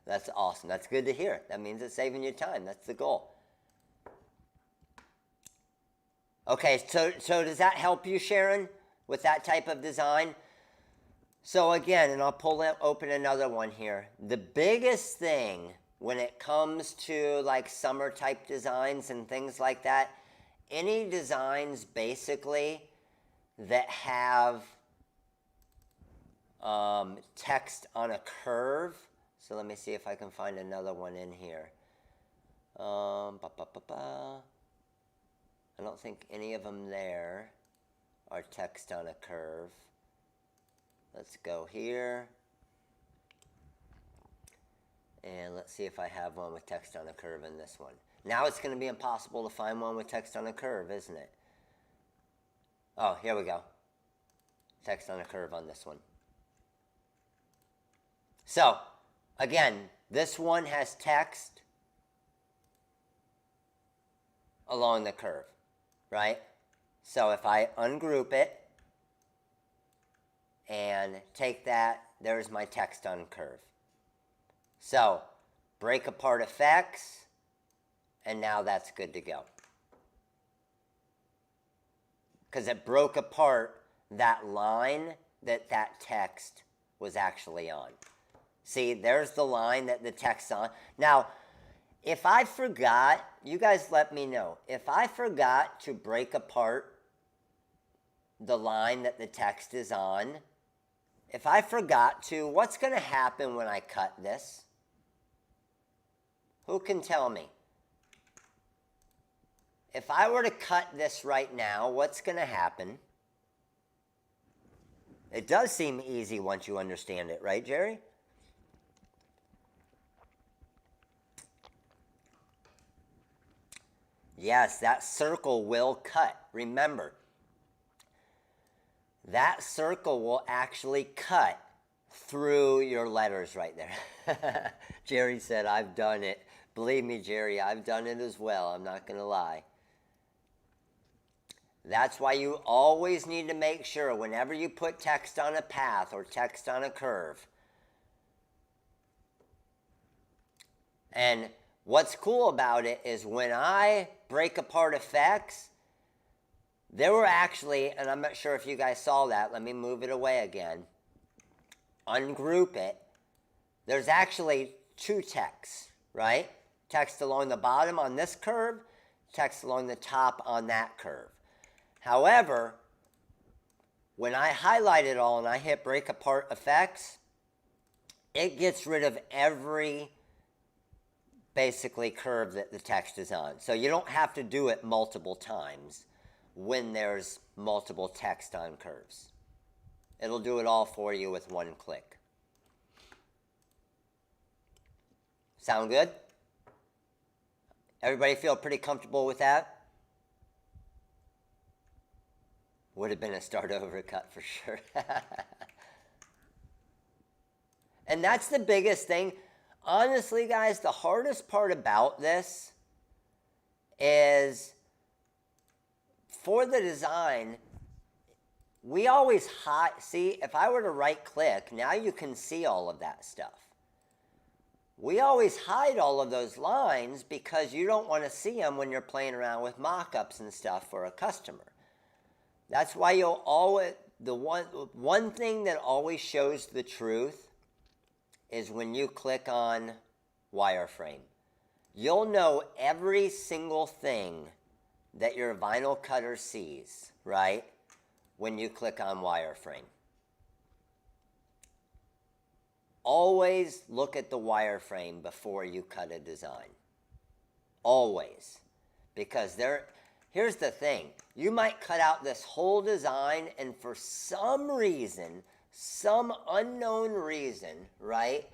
That's awesome. That's good to hear. That means it's saving you time. That's the goal. Okay, so does that help you, Sharon, with that type of design? So again, and I'll open another one here. The biggest thing when it comes to like summer type designs and things like that, any designs basically that have text on a curve. So let me see if I can find another one in here. I don't think any of them there are text on a curve. Let's go here. And let's see if I have one with text on a curve in this one. Now it's going to be impossible to find one with text on a curve, isn't it? Oh, here we go. Text on a curve on this one. So, again, this one has text along the curve, right? So if I ungroup it and take that, there's my text on curve. So, break apart effects, and now that's good to go. Because it broke apart that line that text was actually on. See, there's the line that the text's on. Now, if I forgot, you guys let me know. If I forgot to break apart the line that the text is on, if I forgot to, what's going to happen when I cut this? Who can tell me? If I were to cut this right now, what's going to happen? It does seem easy once you understand it, right, Jerry? Yes, that circle will cut. Remember, that circle will actually cut through your letters right there. Jerry said, I've done it. Believe me, Jerry, I've done it as well. I'm not going to lie. That's why you always need to make sure whenever you put text on a path or text on a curve. And what's cool about it is when I break apart effects, there were actually, and I'm not sure if you guys saw that, let me move it away again, ungroup it, there's actually two texts, right? Text along the bottom on this curve, text along the top on that curve. However, when I highlight it all and I hit break apart effects, it gets rid of every basically curve that the text is on. So you don't have to do it multiple times when there's multiple text on curves. It'll do it all for you with one click. Sound good? Everybody feel pretty comfortable with that? Would have been a start over cut for sure. And that's the biggest thing. Honestly, guys, the hardest part about this is for the design, we always hide. See, if I were to right click, now you can see all of that stuff. We always hide all of those lines because you don't want to see them when you're playing around with mock-ups and stuff for a customer. That's why you'll always, the one thing that always shows the truth is when you click on wireframe. You'll know every single thing that your vinyl cutter sees, right? When you click on wireframe. Always look at the wireframe before you cut a design. Always. Because here's the thing. You might cut out this whole design and for some reason, some unknown reason, right?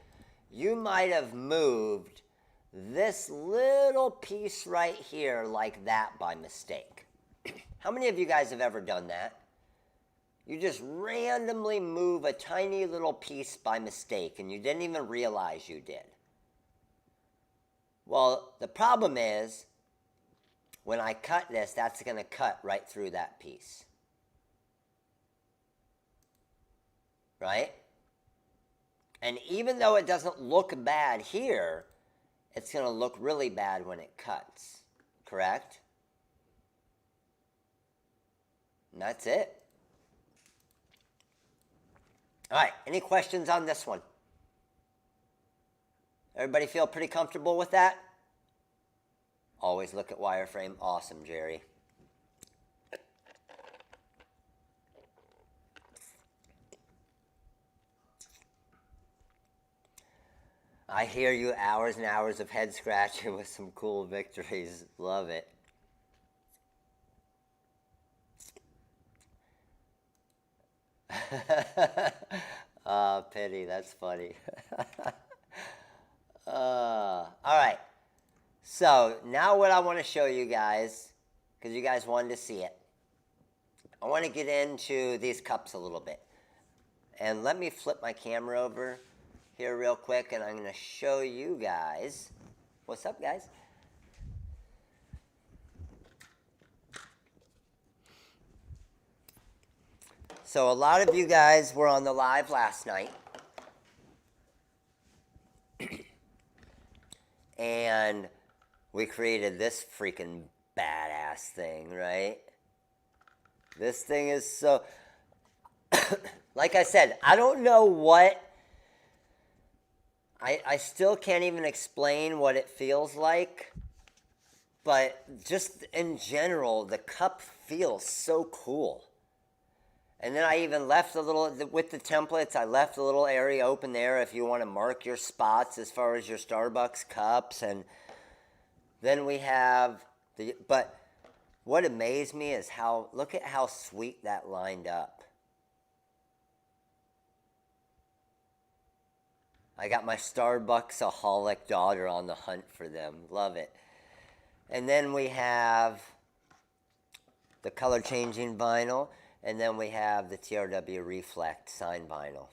You might have moved this little piece right here like that by mistake. How many of you guys have ever done that? You just randomly move a tiny little piece by mistake and you didn't even realize you did. Well, the problem is, when I cut this, that's going to cut right through that piece. Right? And even though it doesn't look bad here, it's going to look really bad when it cuts. Correct? And that's it. All right, any questions on this one? Everybody feel pretty comfortable with that? Always look at wireframe. Awesome, Jerry. I hear you, hours and hours of head scratching with some cool victories. Love it. Pity, that's funny. All right. So now what I want to show you guys, because you guys wanted to see it, I want to get into these cups a little bit. And let me flip my camera over here real quick, and I'm going to show you guys. What's up, guys? So a lot of you guys were on the live last night. And we created this freaking badass thing, right? This thing is so... like I said, I don't know what... I still can't even explain what it feels like. But just in general, the cup feels so cool. And then I even left a little, with the templates, I left a little area open there if you want to mark your spots as far as your Starbucks cups. And then we have but what amazed me is look at how sweet that lined up. I got my Starbucks-aholic daughter on the hunt for them. Love it. And then we have the color-changing vinyl. And then we have the TRW Reflect sign vinyl.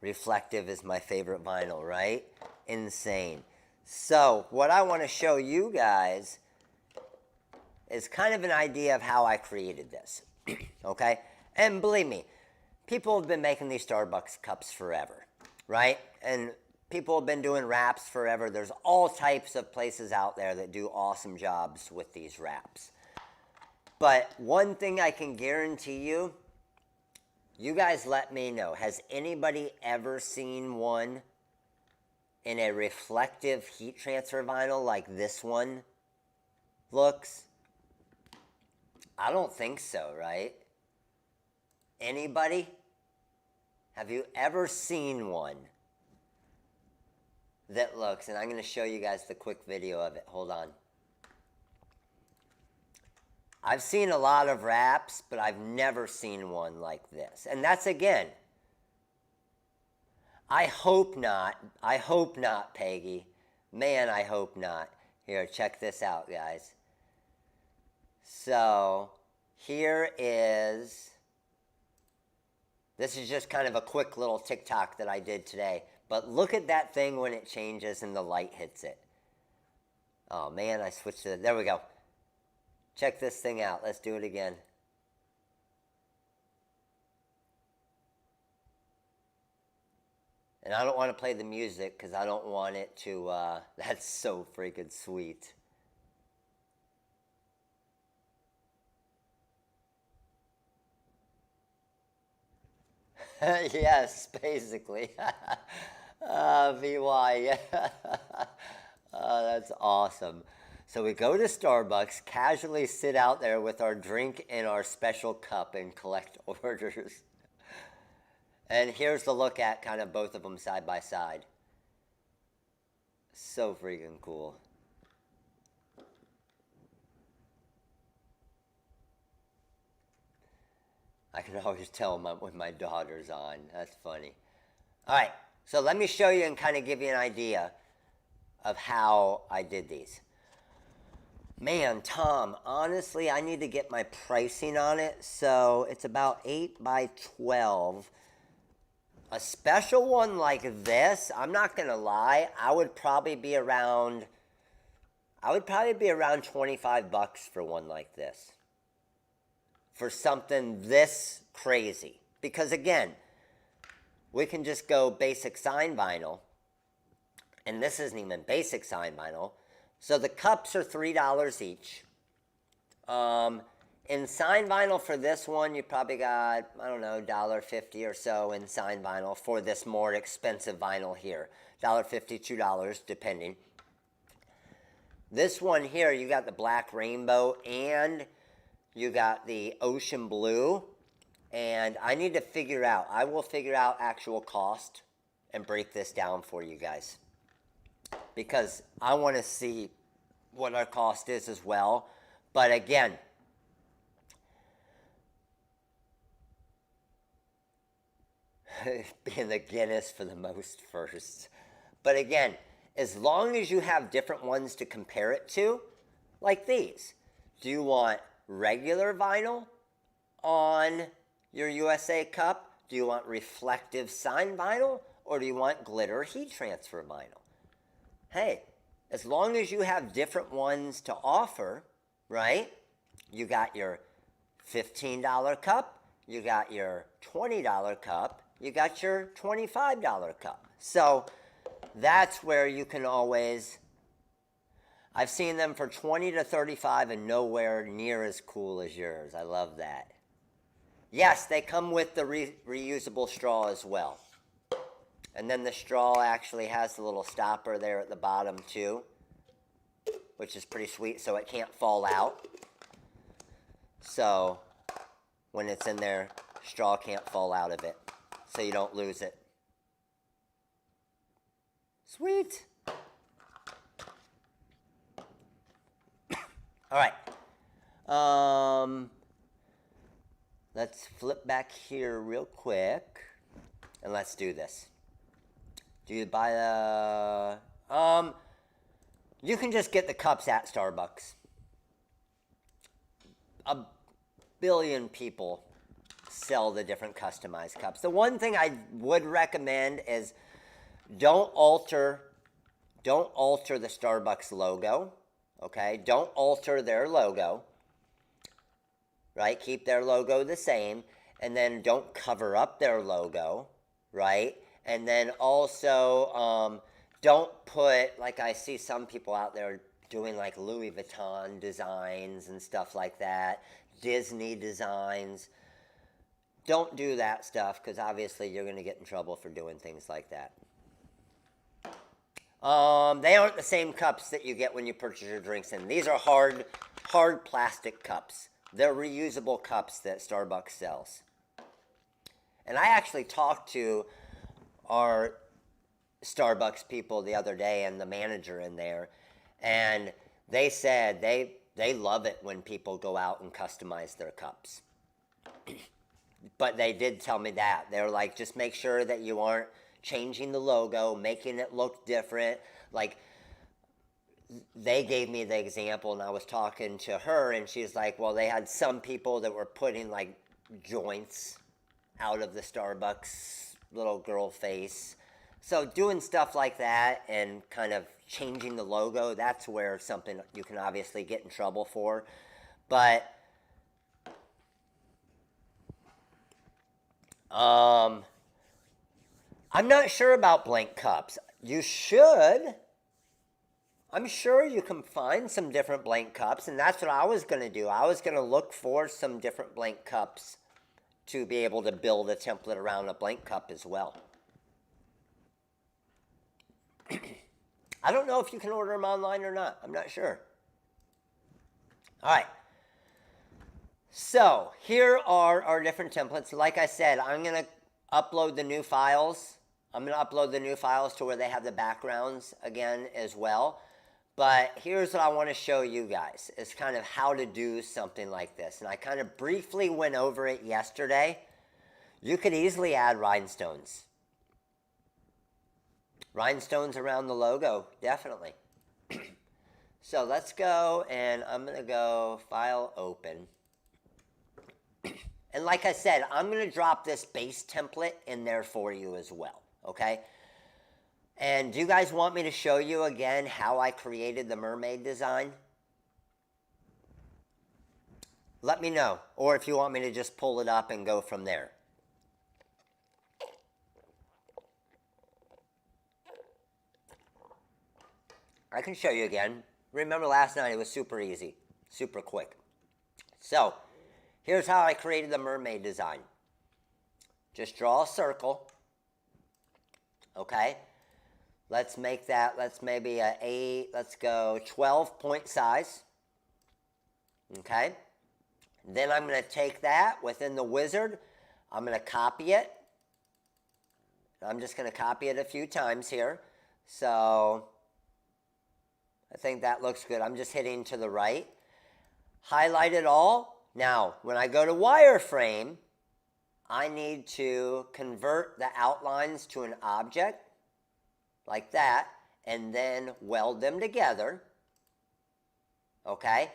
Reflective is my favorite vinyl, right? Insane. So what I want to show you guys is kind of an idea of how I created this. Okay? And believe me, people have been making these Starbucks cups forever, right? And people have been doing wraps forever. There's all types of places out there that do awesome jobs with these wraps. But one thing I can guarantee you, you guys let me know. Has anybody ever seen one in a reflective heat transfer vinyl like this one looks? I don't think so, right? Anybody? Have you ever seen one that looks, and I'm going to show you guys the quick video of it. Hold on. I've seen a lot of wraps, but I've never seen one like this. And that's, again, I hope not. I hope not, Peggy. Man, I hope not. Here, check this out, guys. So, here is... This is just kind of a quick little TikTok that I did today. But look at that thing when it changes and the light hits it. Oh, man, I switched to... There we go. Check this thing out. Let's do it again. And I don't want to play the music because I don't want it to... that's so freaking sweet. Yes, basically. VY, yeah. That's awesome. So we go to Starbucks, casually sit out there with our drink in our special cup and collect orders. And here's the look at kind of both of them side by side. So freaking cool. I can always tell when my daughter's on. That's funny. All right, so let me show you and kind of give you an idea of how I did these. Man, Tom, honestly, I need to get my pricing on it. So it's about 8 by 12. A special one like this, I'm not going to lie, I would probably be around 25 bucks for one like this. For something this crazy. Because again, we can just go basic sign vinyl. And this isn't even basic sign vinyl. So the cups are $3 each. in signed vinyl for this one, you probably got, I don't know, $1.50 or so in signed vinyl for this more expensive vinyl here. $1.50, $2, depending. This one here, you got the black rainbow and you got the ocean blue. And I need to figure out, I will figure out actual cost and break this down for you guys. Because I want to see what our cost is as well. But again, being the Guinness for the most firsts. But again, as long as you have different ones to compare it to, like these. Do you want regular vinyl on your USA cup? Do you want reflective signed vinyl? Or do you want glitter heat transfer vinyl? Hey, as long as you have different ones to offer, right? You got your $15 cup, you got your $20 cup, you got your $25 cup. So that's where you can always, I've seen them for 20 to 35 and nowhere near as cool as yours. I love that. Yes, they come with the reusable straw as well. And then the straw actually has the little stopper there at the bottom too, which is pretty sweet, so it can't fall out. So when it's in there, straw can't fall out of it, so you don't lose it. Sweet. All right. Let's flip back here real quick, and let's do this. Do you buy the... you can just get the cups at Starbucks. A billion people sell the different customized cups. The one thing I would recommend is don't alter the Starbucks logo, okay? Don't alter their logo, right? Keep their logo the same, and then don't cover up their logo, right? And then also, don't put, like I see some people out there doing like Louis Vuitton designs and stuff like that, Disney designs. Don't do that stuff because obviously you're going to get in trouble for doing things like that. They aren't the same cups that you get when you purchase your drinks in. These are hard plastic cups. They're reusable cups that Starbucks sells. And I actually talked to our Starbucks people the other day and the manager in there, and they said they love it when people go out and customize their cups. But they did tell me that. They're like, just make sure that you aren't changing the logo, making it look different. Like, they gave me the example, and I was talking to her, and she's like, well, they had some people that were putting, like, joints out of the Starbucks little girl face. So doing stuff like that and kind of changing the logo, that's where something you can obviously get in trouble for. But I'm not sure about blank cups. You should. I'm sure you can find some different blank cups, and that's what I was going to do. I was going to look for some different blank cups to be able to build a template around a blank cup as well. I don't know if you can order them online or not. I'm not sure. All right. So here are our different templates. Like I said, I'm going to upload the new files. I'm going to upload the new files to where they have the backgrounds again as well. But here's what I want to show you guys. Is kind of how to do something like this. And I kind of briefly went over it yesterday. You could easily add rhinestones. Rhinestones around the logo, definitely. So let's go, and I'm going to go File, Open. And like I said, I'm going to drop this base template in there for you as well, okay? And do you guys want me to show you again how I created the mermaid design? Let me know. Or if you want me to just pull it up and go from there. I can show you again. Remember last night, it was super easy, super quick. So Here's how I created the mermaid design. Just draw a circle. Okay. Let's make that, let's maybe a 8, let's go 12 point size. Okay. Then I'm going to take that within the wizard. I'm going to copy it. I'm just going to copy it a few times here. So I think that looks good. I'm just hitting to the right. Highlight it all. Now, when I go to wireframe, I need to convert the outlines to an object like that, and then weld them together. Okay.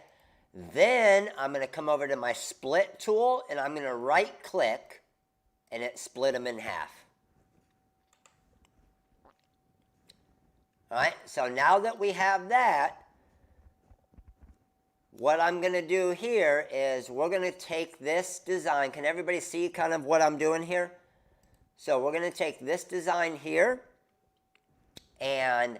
Then I'm going to come over to my split tool, and I'm going to right click, and it split them in half. All right, so now that we have that, what I'm going to do here is we're going to take this design. Can everybody see kind of what I'm doing here? So we're going to take this design here, and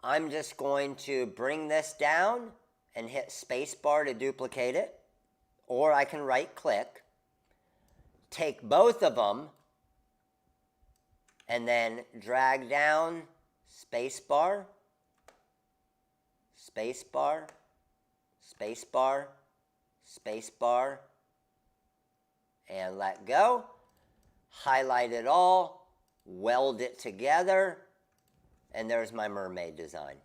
I'm just going to bring this down and hit spacebar to duplicate it, or I can right click, take both of them, and then drag down, spacebar, spacebar, spacebar, spacebar, and let go. Highlight it all, weld it together, and there's my mermaid design.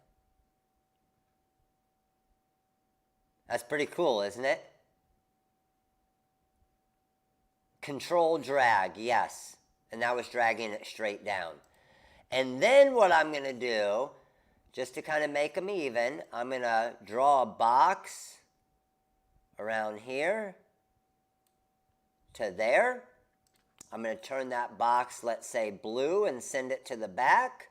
That's pretty cool, isn't it? Control drag, yes. And that was dragging it straight down. And then what I'm going to do, just to kind of make them even, I'm going to draw a box around here to there. I'm going to turn that box, let's say blue, and send it to the back.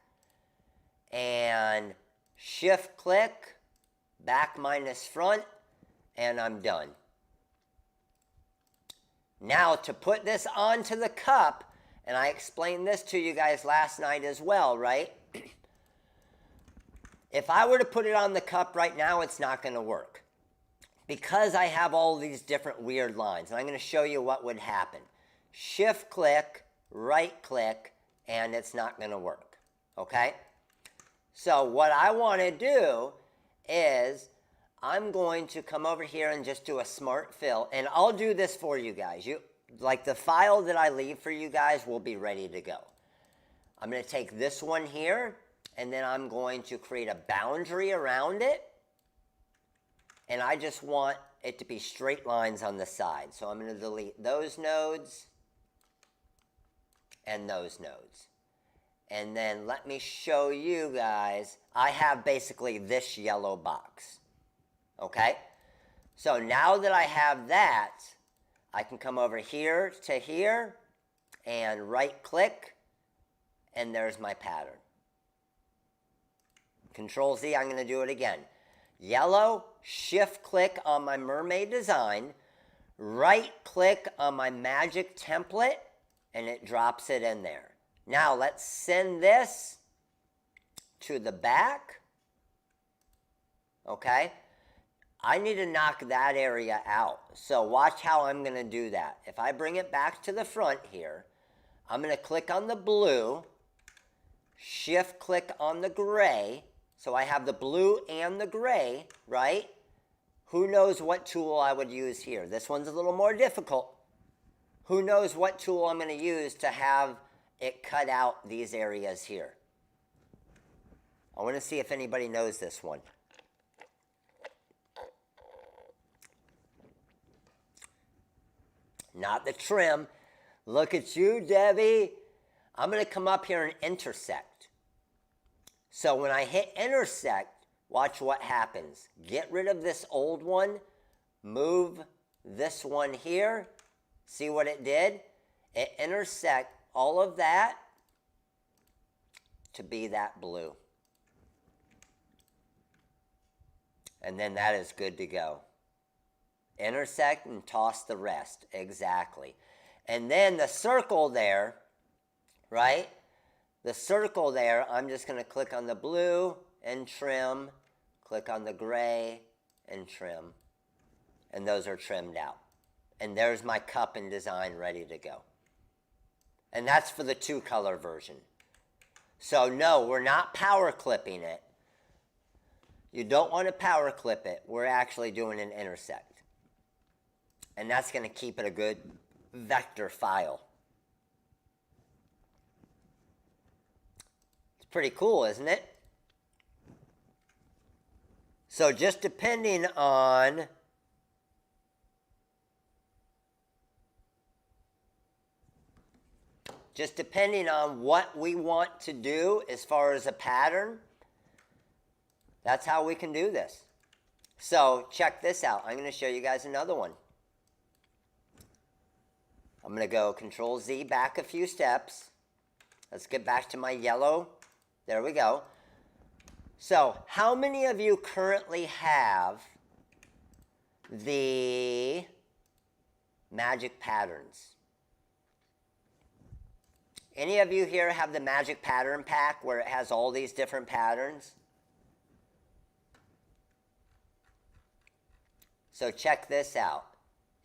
And shift click, back minus front, and I'm done. Now to put this onto the cup, and I explained this to you guys last night as well, right? If I were to put it on the cup right now, it's not going to work. Because I have all these different weird lines, and I'm going to show you what would happen. Shift click, right click, and it's not going to work. Okay? So what I want to do is I'm going to come over here and just do a smart fill, and I'll do this for you guys. Like the file that I leave for you guys will be ready to go. I'm going to take this one here, and then I'm going to create a boundary around it, and I just want it to be straight lines on the side. So I'm going to delete those nodes and those nodes. And then let me show you guys, I have basically this yellow box. Okay? So now that I have that, I can come over here to here and right click, and there's my pattern. Control Z, I'm going to do it again. Yellow, shift click on my mermaid design, right click on my magic template, and it drops it in there. Now let's send this to the back. Okay? I need to knock that area out. So watch how I'm going to do that. If I bring it back to the front here, I'm going to click on the blue, shift click on the gray. So I have the blue and the gray, right? Who knows what tool I would use here? This one's a little more difficult. Who knows what tool I'm going to use to have it cut out these areas here? I want to see if anybody knows this one. Not the trim. Look at you, Debbie. I'm going to come up here and intersect. So when I hit intersect, watch what happens. Get rid of this old one. Move this one here. See what it did? It intersect all of that to be that blue. And then that is good to go. Intersect and toss the rest. Exactly. And then the circle there, right? The circle there, I'm just going to click on the blue and trim. Click on the gray and trim. And those are trimmed out. And there's my cup and design ready to go. And that's for the 2-color version. So no, we're not power clipping it. You don't want to power clip it. We're actually doing an intersect. And that's going to keep it a good vector file. It's pretty cool, isn't it? So just depending on what we want to do as far as a pattern, that's how we can do this. So check this out. I'm going to show you guys another one. I'm going to go Control Z back a few steps. Let's get back to my yellow. There we go. So how many of you currently have the Magic Patterns? Any of you here have the Magic Pattern Pack where it has all these different patterns? So check this out.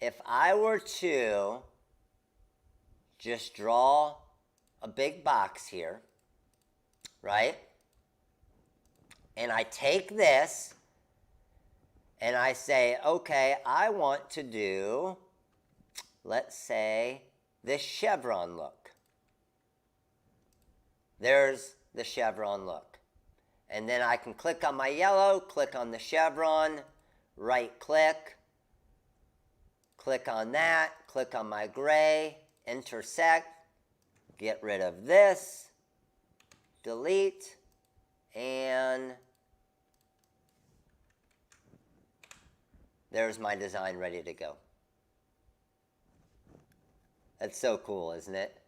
If I were to just draw a big box here, right? And I take this and I say, okay, I want to do, let's say, this chevron look. There's the chevron look. And then I can click on my yellow, click on the chevron, right click, click on that, click on my gray, intersect, get rid of this, delete, and there's my design ready to go. That's so cool, isn't it?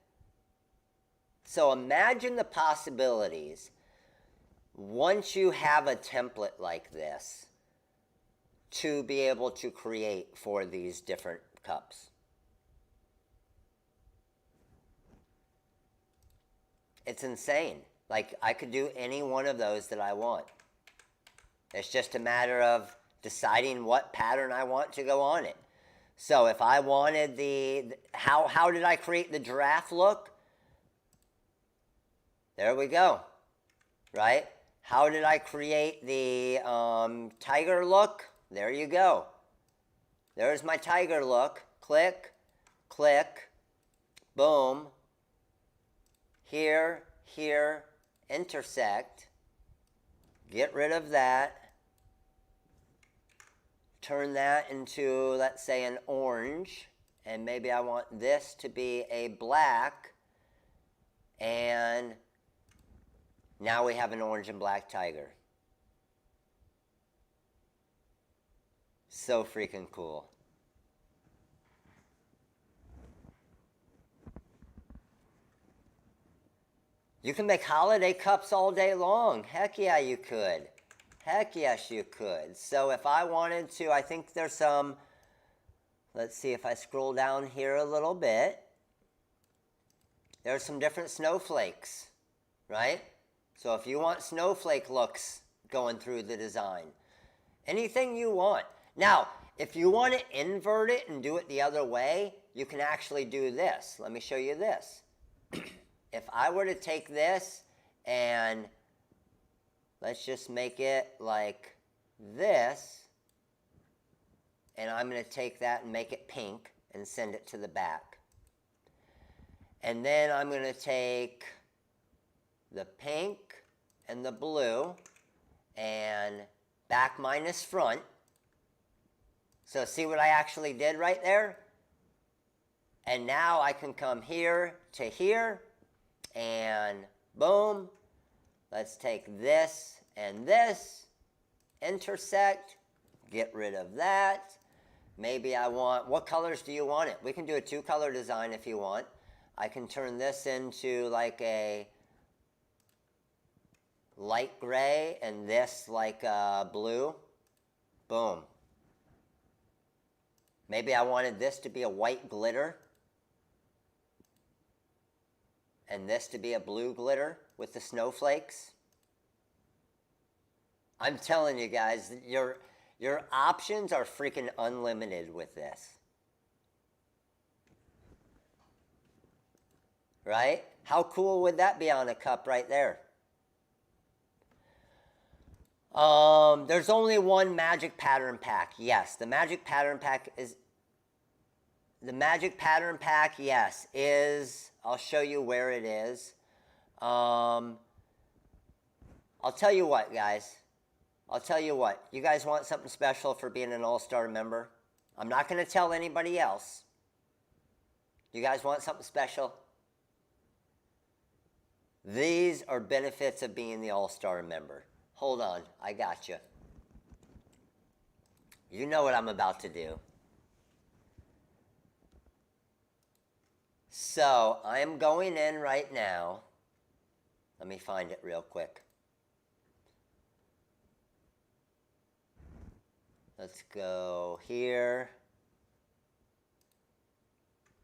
So imagine the possibilities once you have a template like this to be able to create for these different cups. It's insane. Like, I could do any one of those that I want. It's just a matter of deciding what pattern I want to go on it. So if I wanted how did I create the giraffe look? There we go, right? How did I create the tiger look? There you go. There's my tiger look. Click, click, boom. Here, here, intersect. Get rid of that. Turn that into, let's say, an orange. And maybe I want this to be a black. And now we have an orange and black tiger. So freaking cool. You can make holiday cups all day long. Heck yeah, you could. Heck yes, you could. So if I wanted to, I think there's some, let's see if I scroll down here a little bit. There's some different snowflakes, right? So if you want snowflake looks going through the design, anything you want. Now, if you want to invert it and do it the other way, you can actually do this. Let me show you this. If I were to take this and let's just make it like this, and I'm going to take that and make it pink and send it to the back. And then I'm going to take the pink and the blue and back minus front. So see what I actually did right there? And now I can come here to here and boom. Let's take this and this, intersect, get rid of that. Maybe I want, what colors do you want it? We can do a 2-color design if you want. I can turn this into like a light gray and this like blue. Boom. Maybe I wanted this to be a white glitter and this to be a blue glitter with the snowflakes. I'm telling you guys, your options are freaking unlimited with this. right? How cool would that be on a cup right there? There's only one magic pattern pack. Yes, the magic pattern pack is... The magic pattern pack, yes, is... I'll show you where it is. I'll tell you what, guys. I'll tell you what. You guys want something special for being an all-star member? I'm not going to tell anybody else. You guys want something special? These are benefits of being the all-star member. Hold on, I got you. You know what I'm about to do. So, I'm going in right now. Let me find it real quick. Let's go here.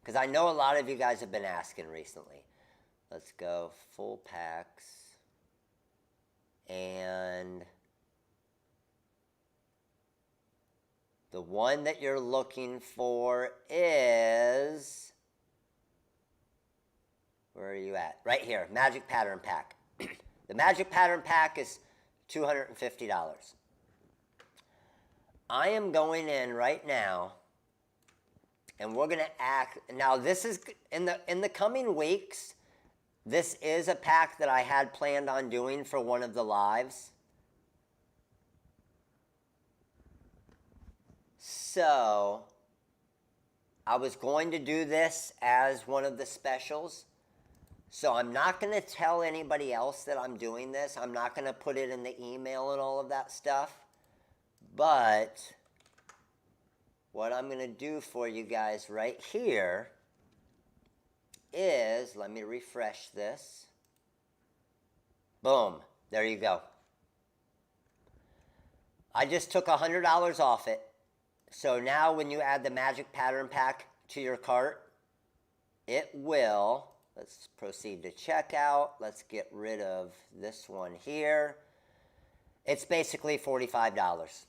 Because I know a lot of you guys have been asking recently. Let's go full packs. And the one that you're looking for is... Where are you at? Right here, Magic Pattern Pack. The Magic Pattern Pack is $250. I am going in right now, and we're going to act... Now, this is... In the coming weeks, this is a pack that I had planned on doing for one of the lives. So, I was going to do this as one of the specials. So I'm not going to tell anybody else that I'm doing this. I'm not going to put it in the email and all of that stuff. But what I'm going to do for you guys right here is, let me refresh this. Boom. There you go. I just took $100 off it. So now when you add the Magic Pattern Pack to your cart, it will... Let's proceed to checkout. Let's get rid of this one here. It's basically $45.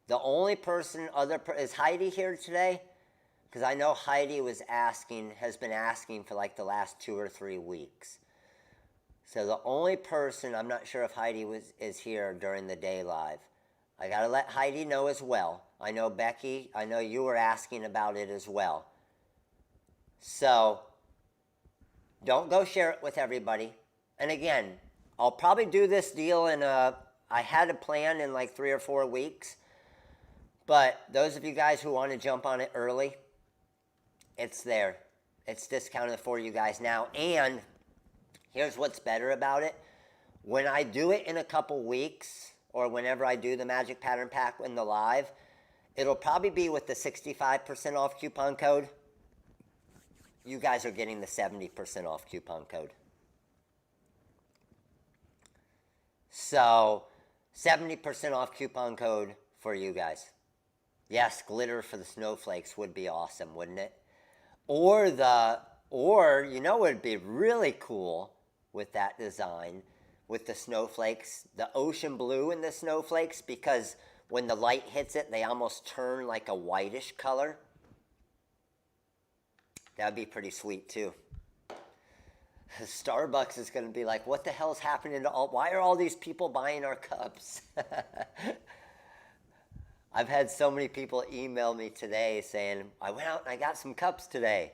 The only person, is Heidi here today? Because I know Heidi has been asking for like the last 2 or 3 weeks. So the only person, I'm not sure if Heidi is here during the day live. I got to let Heidi know as well. I know Becky, I know you were asking about it as well. So... Don't go share it with everybody. And again, I'll probably do this deal I had a plan in like 3 or 4 weeks. But those of you guys who want to jump on it early, it's there. It's discounted for you guys now. And here's what's better about it. When I do it in a couple weeks, or whenever I do the Magic Pattern Pack in the live, it'll probably be with the 65% off coupon code. You guys are getting the 70% off coupon code. So, 70% off coupon code for you guys. Yes, glitter for the snowflakes would be awesome, wouldn't it? Or you know what would be really cool with that design, with the snowflakes, the ocean blue in the snowflakes, because when the light hits it, they almost turn like a whitish color. That'd be pretty sweet too. Starbucks is going to be like, what the hell's happening to why are all these people buying our cups? I've had so many people email me today saying, I went out and I got some cups today.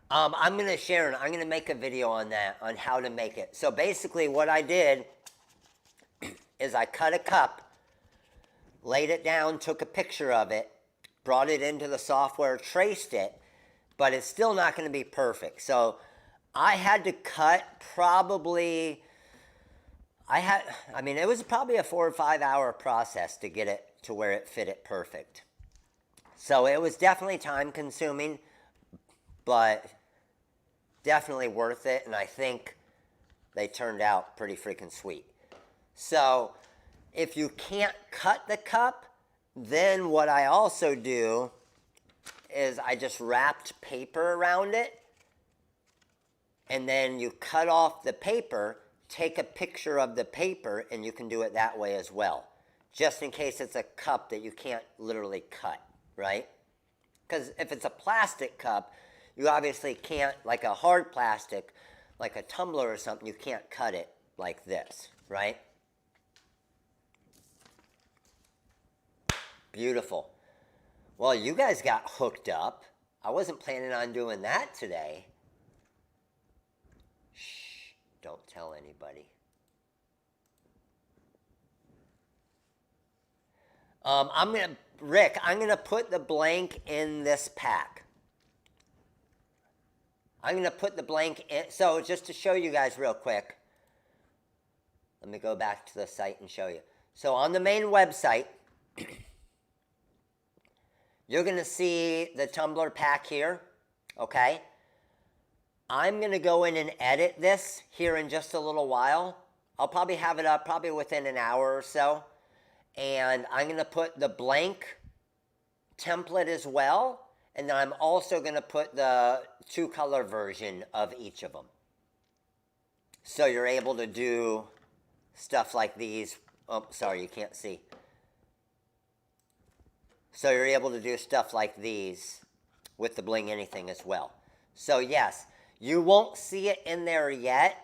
I'm going to make a video on that, on how to make it. So basically what I did is I cut a cup, laid it down, took a picture of it, brought it into the software, traced it, but it's still not going to be perfect. So I had to cut probably, it was probably a 4 or 5 hour process to get it to where it fit it perfect. So it was definitely time consuming, but definitely worth it, and I think they turned out pretty freaking sweet. So if you can't cut the cup, then what I also do is I just wrapped paper around it, and then you cut off the paper, take a picture of the paper, and you can do it that way as well. just in case it's a cup that you can't literally cut, right? Because if it's a plastic cup, you obviously can't, like a hard plastic, like a tumbler or something, you can't cut it like this, right? Beautiful. Well, you guys got hooked up. I wasn't planning on doing that today. Shh, don't tell anybody. Rick, I'm gonna put the blank in this pack. I'm gonna put the blank in, so just to show you guys real quick, let me go back to the site and show you. So on the main website, you're gonna see the tumbler pack here, okay? I'm gonna go in and edit this here in just a little while. I'll probably have it up probably within an hour or so. And I'm going to put the blank template as well. And then I'm also going to put the 2-color version of each of them. So you're able to do stuff like these. Oh, sorry, you can't see. So you're able to do stuff like these with the bling anything as well. So yes, you won't see it in there yet,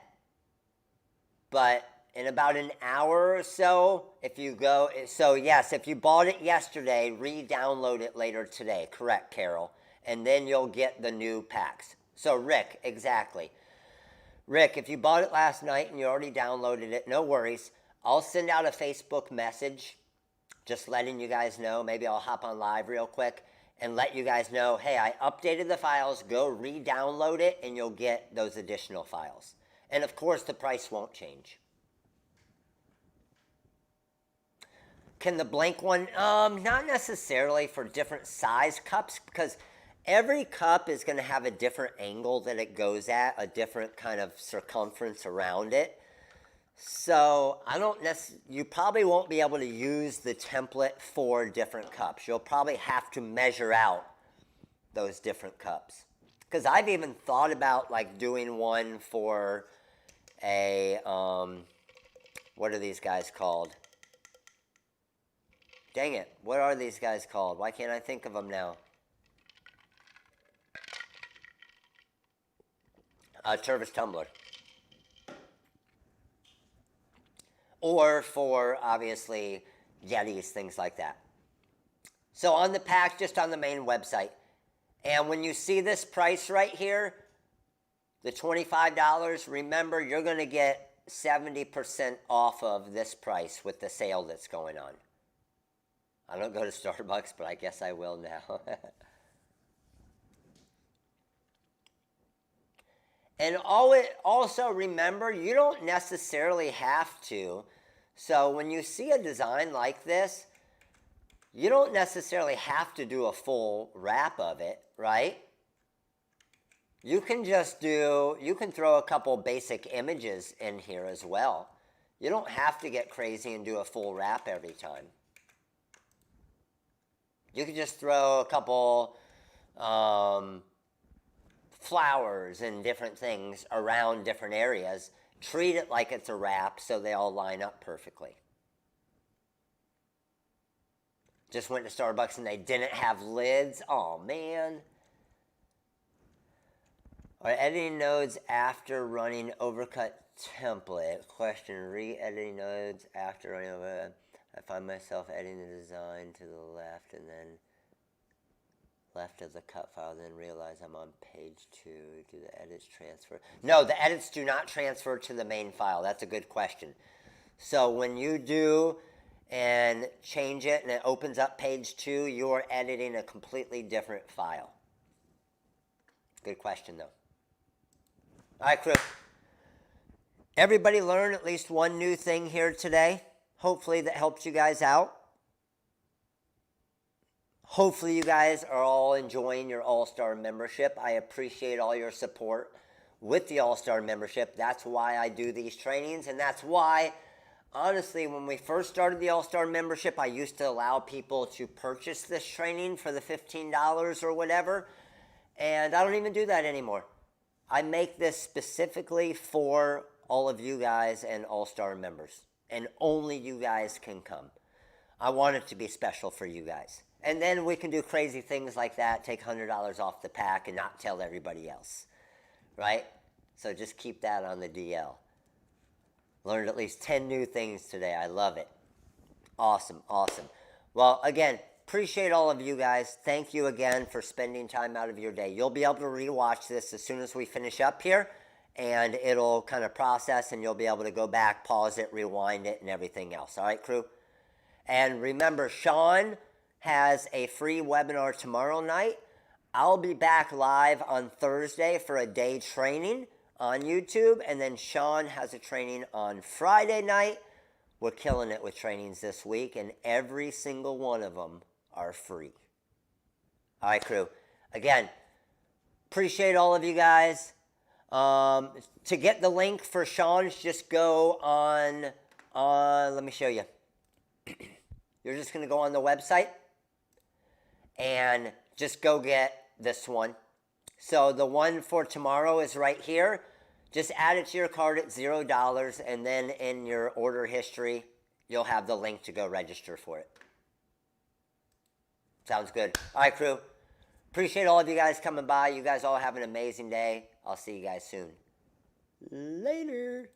but in about an hour or so, if you go, so yes, if you bought it yesterday, re-download it later today. Correct, Carol. And then you'll get the new packs. So Rick, exactly. Rick, if you bought it last night and you already downloaded it, no worries. I'll send out a Facebook message just letting you guys know. Maybe I'll hop on live real quick and let you guys know, hey, I updated the files. Go re-download it and you'll get those additional files. And of course, the price won't change. Can the blank one? Not necessarily for different size cups, because every cup is going to have a different angle that it goes at, a different kind of circumference around it. So I don't you probably won't be able to use the template for different cups. You'll probably have to measure out those different cups. Because I've even thought about like doing one for a, what are these guys called? Dang it, what are these guys called? Why can't I think of them now? A Tervis tumbler. Or for, obviously, Yetis, things like that. So on the pack, just on the main website. And when you see this price right here, the $25, remember, you're going to get 70% off of this price with the sale that's going on. I don't go to Starbucks, but I guess I will now. And also remember, you don't necessarily have to. So when you see a design like this, you don't necessarily have to do a full wrap of it, right? You can just you can throw a couple basic images in here as well. You don't have to get crazy and do a full wrap every time. You could just throw a couple flowers and different things around different areas. Treat it like it's a wrap so they all line up perfectly. Just went to Starbucks and they didn't have lids. Oh, man. Are editing nodes after running overcut template? Question, re-editing nodes after running overcut. I find myself editing the design to the left and then left of the cut file, then realize I'm on page 2. Do the edits transfer? No, the edits do not transfer to the main file. That's a good question. So when you do and change it and it opens up page 2, you're editing a completely different file. Good question, though. All right, crew. Everybody learn at least one new thing here today. Hopefully that helps you guys out. Hopefully you guys are all enjoying your All-Star membership. I appreciate all your support with the All-Star membership. That's why I do these trainings, and that's why, honestly, when we first started the All-Star membership, I used to allow people to purchase this training for the $15 or whatever, and I don't even do that anymore. I make this specifically for all of you guys and All-Star members, and only you guys can come. I want it to be special for you guys. And then we can do crazy things like that, take $100 off the pack and not tell everybody else, right? So just keep that on the DL. Learned at least 10 new things today. I love it. Awesome, awesome. Well, again, appreciate all of you guys. Thank you again for spending time out of your day. You'll be able to rewatch this as soon as we finish up here, and it'll kind of process, and you'll be able to go back, pause it, rewind it, and everything else. All right, crew? And remember, Sean has a free webinar tomorrow night. I'll be back live on Thursday for a day training on YouTube, and then Sean has a training on Friday night. We're killing it with trainings this week, and every single one of them are free. All right, crew. Again, appreciate all of you guys. To get the link for Sean's, just go on, let me show you. You're just going to go on the website and just go get this one. So the one for tomorrow is right here. Just add it to your cart at $0, and then in your order history, you'll have the link to go register for it. Sounds good. All right, crew. Appreciate all of you guys coming by. You guys all have an amazing day. I'll see you guys soon. Later.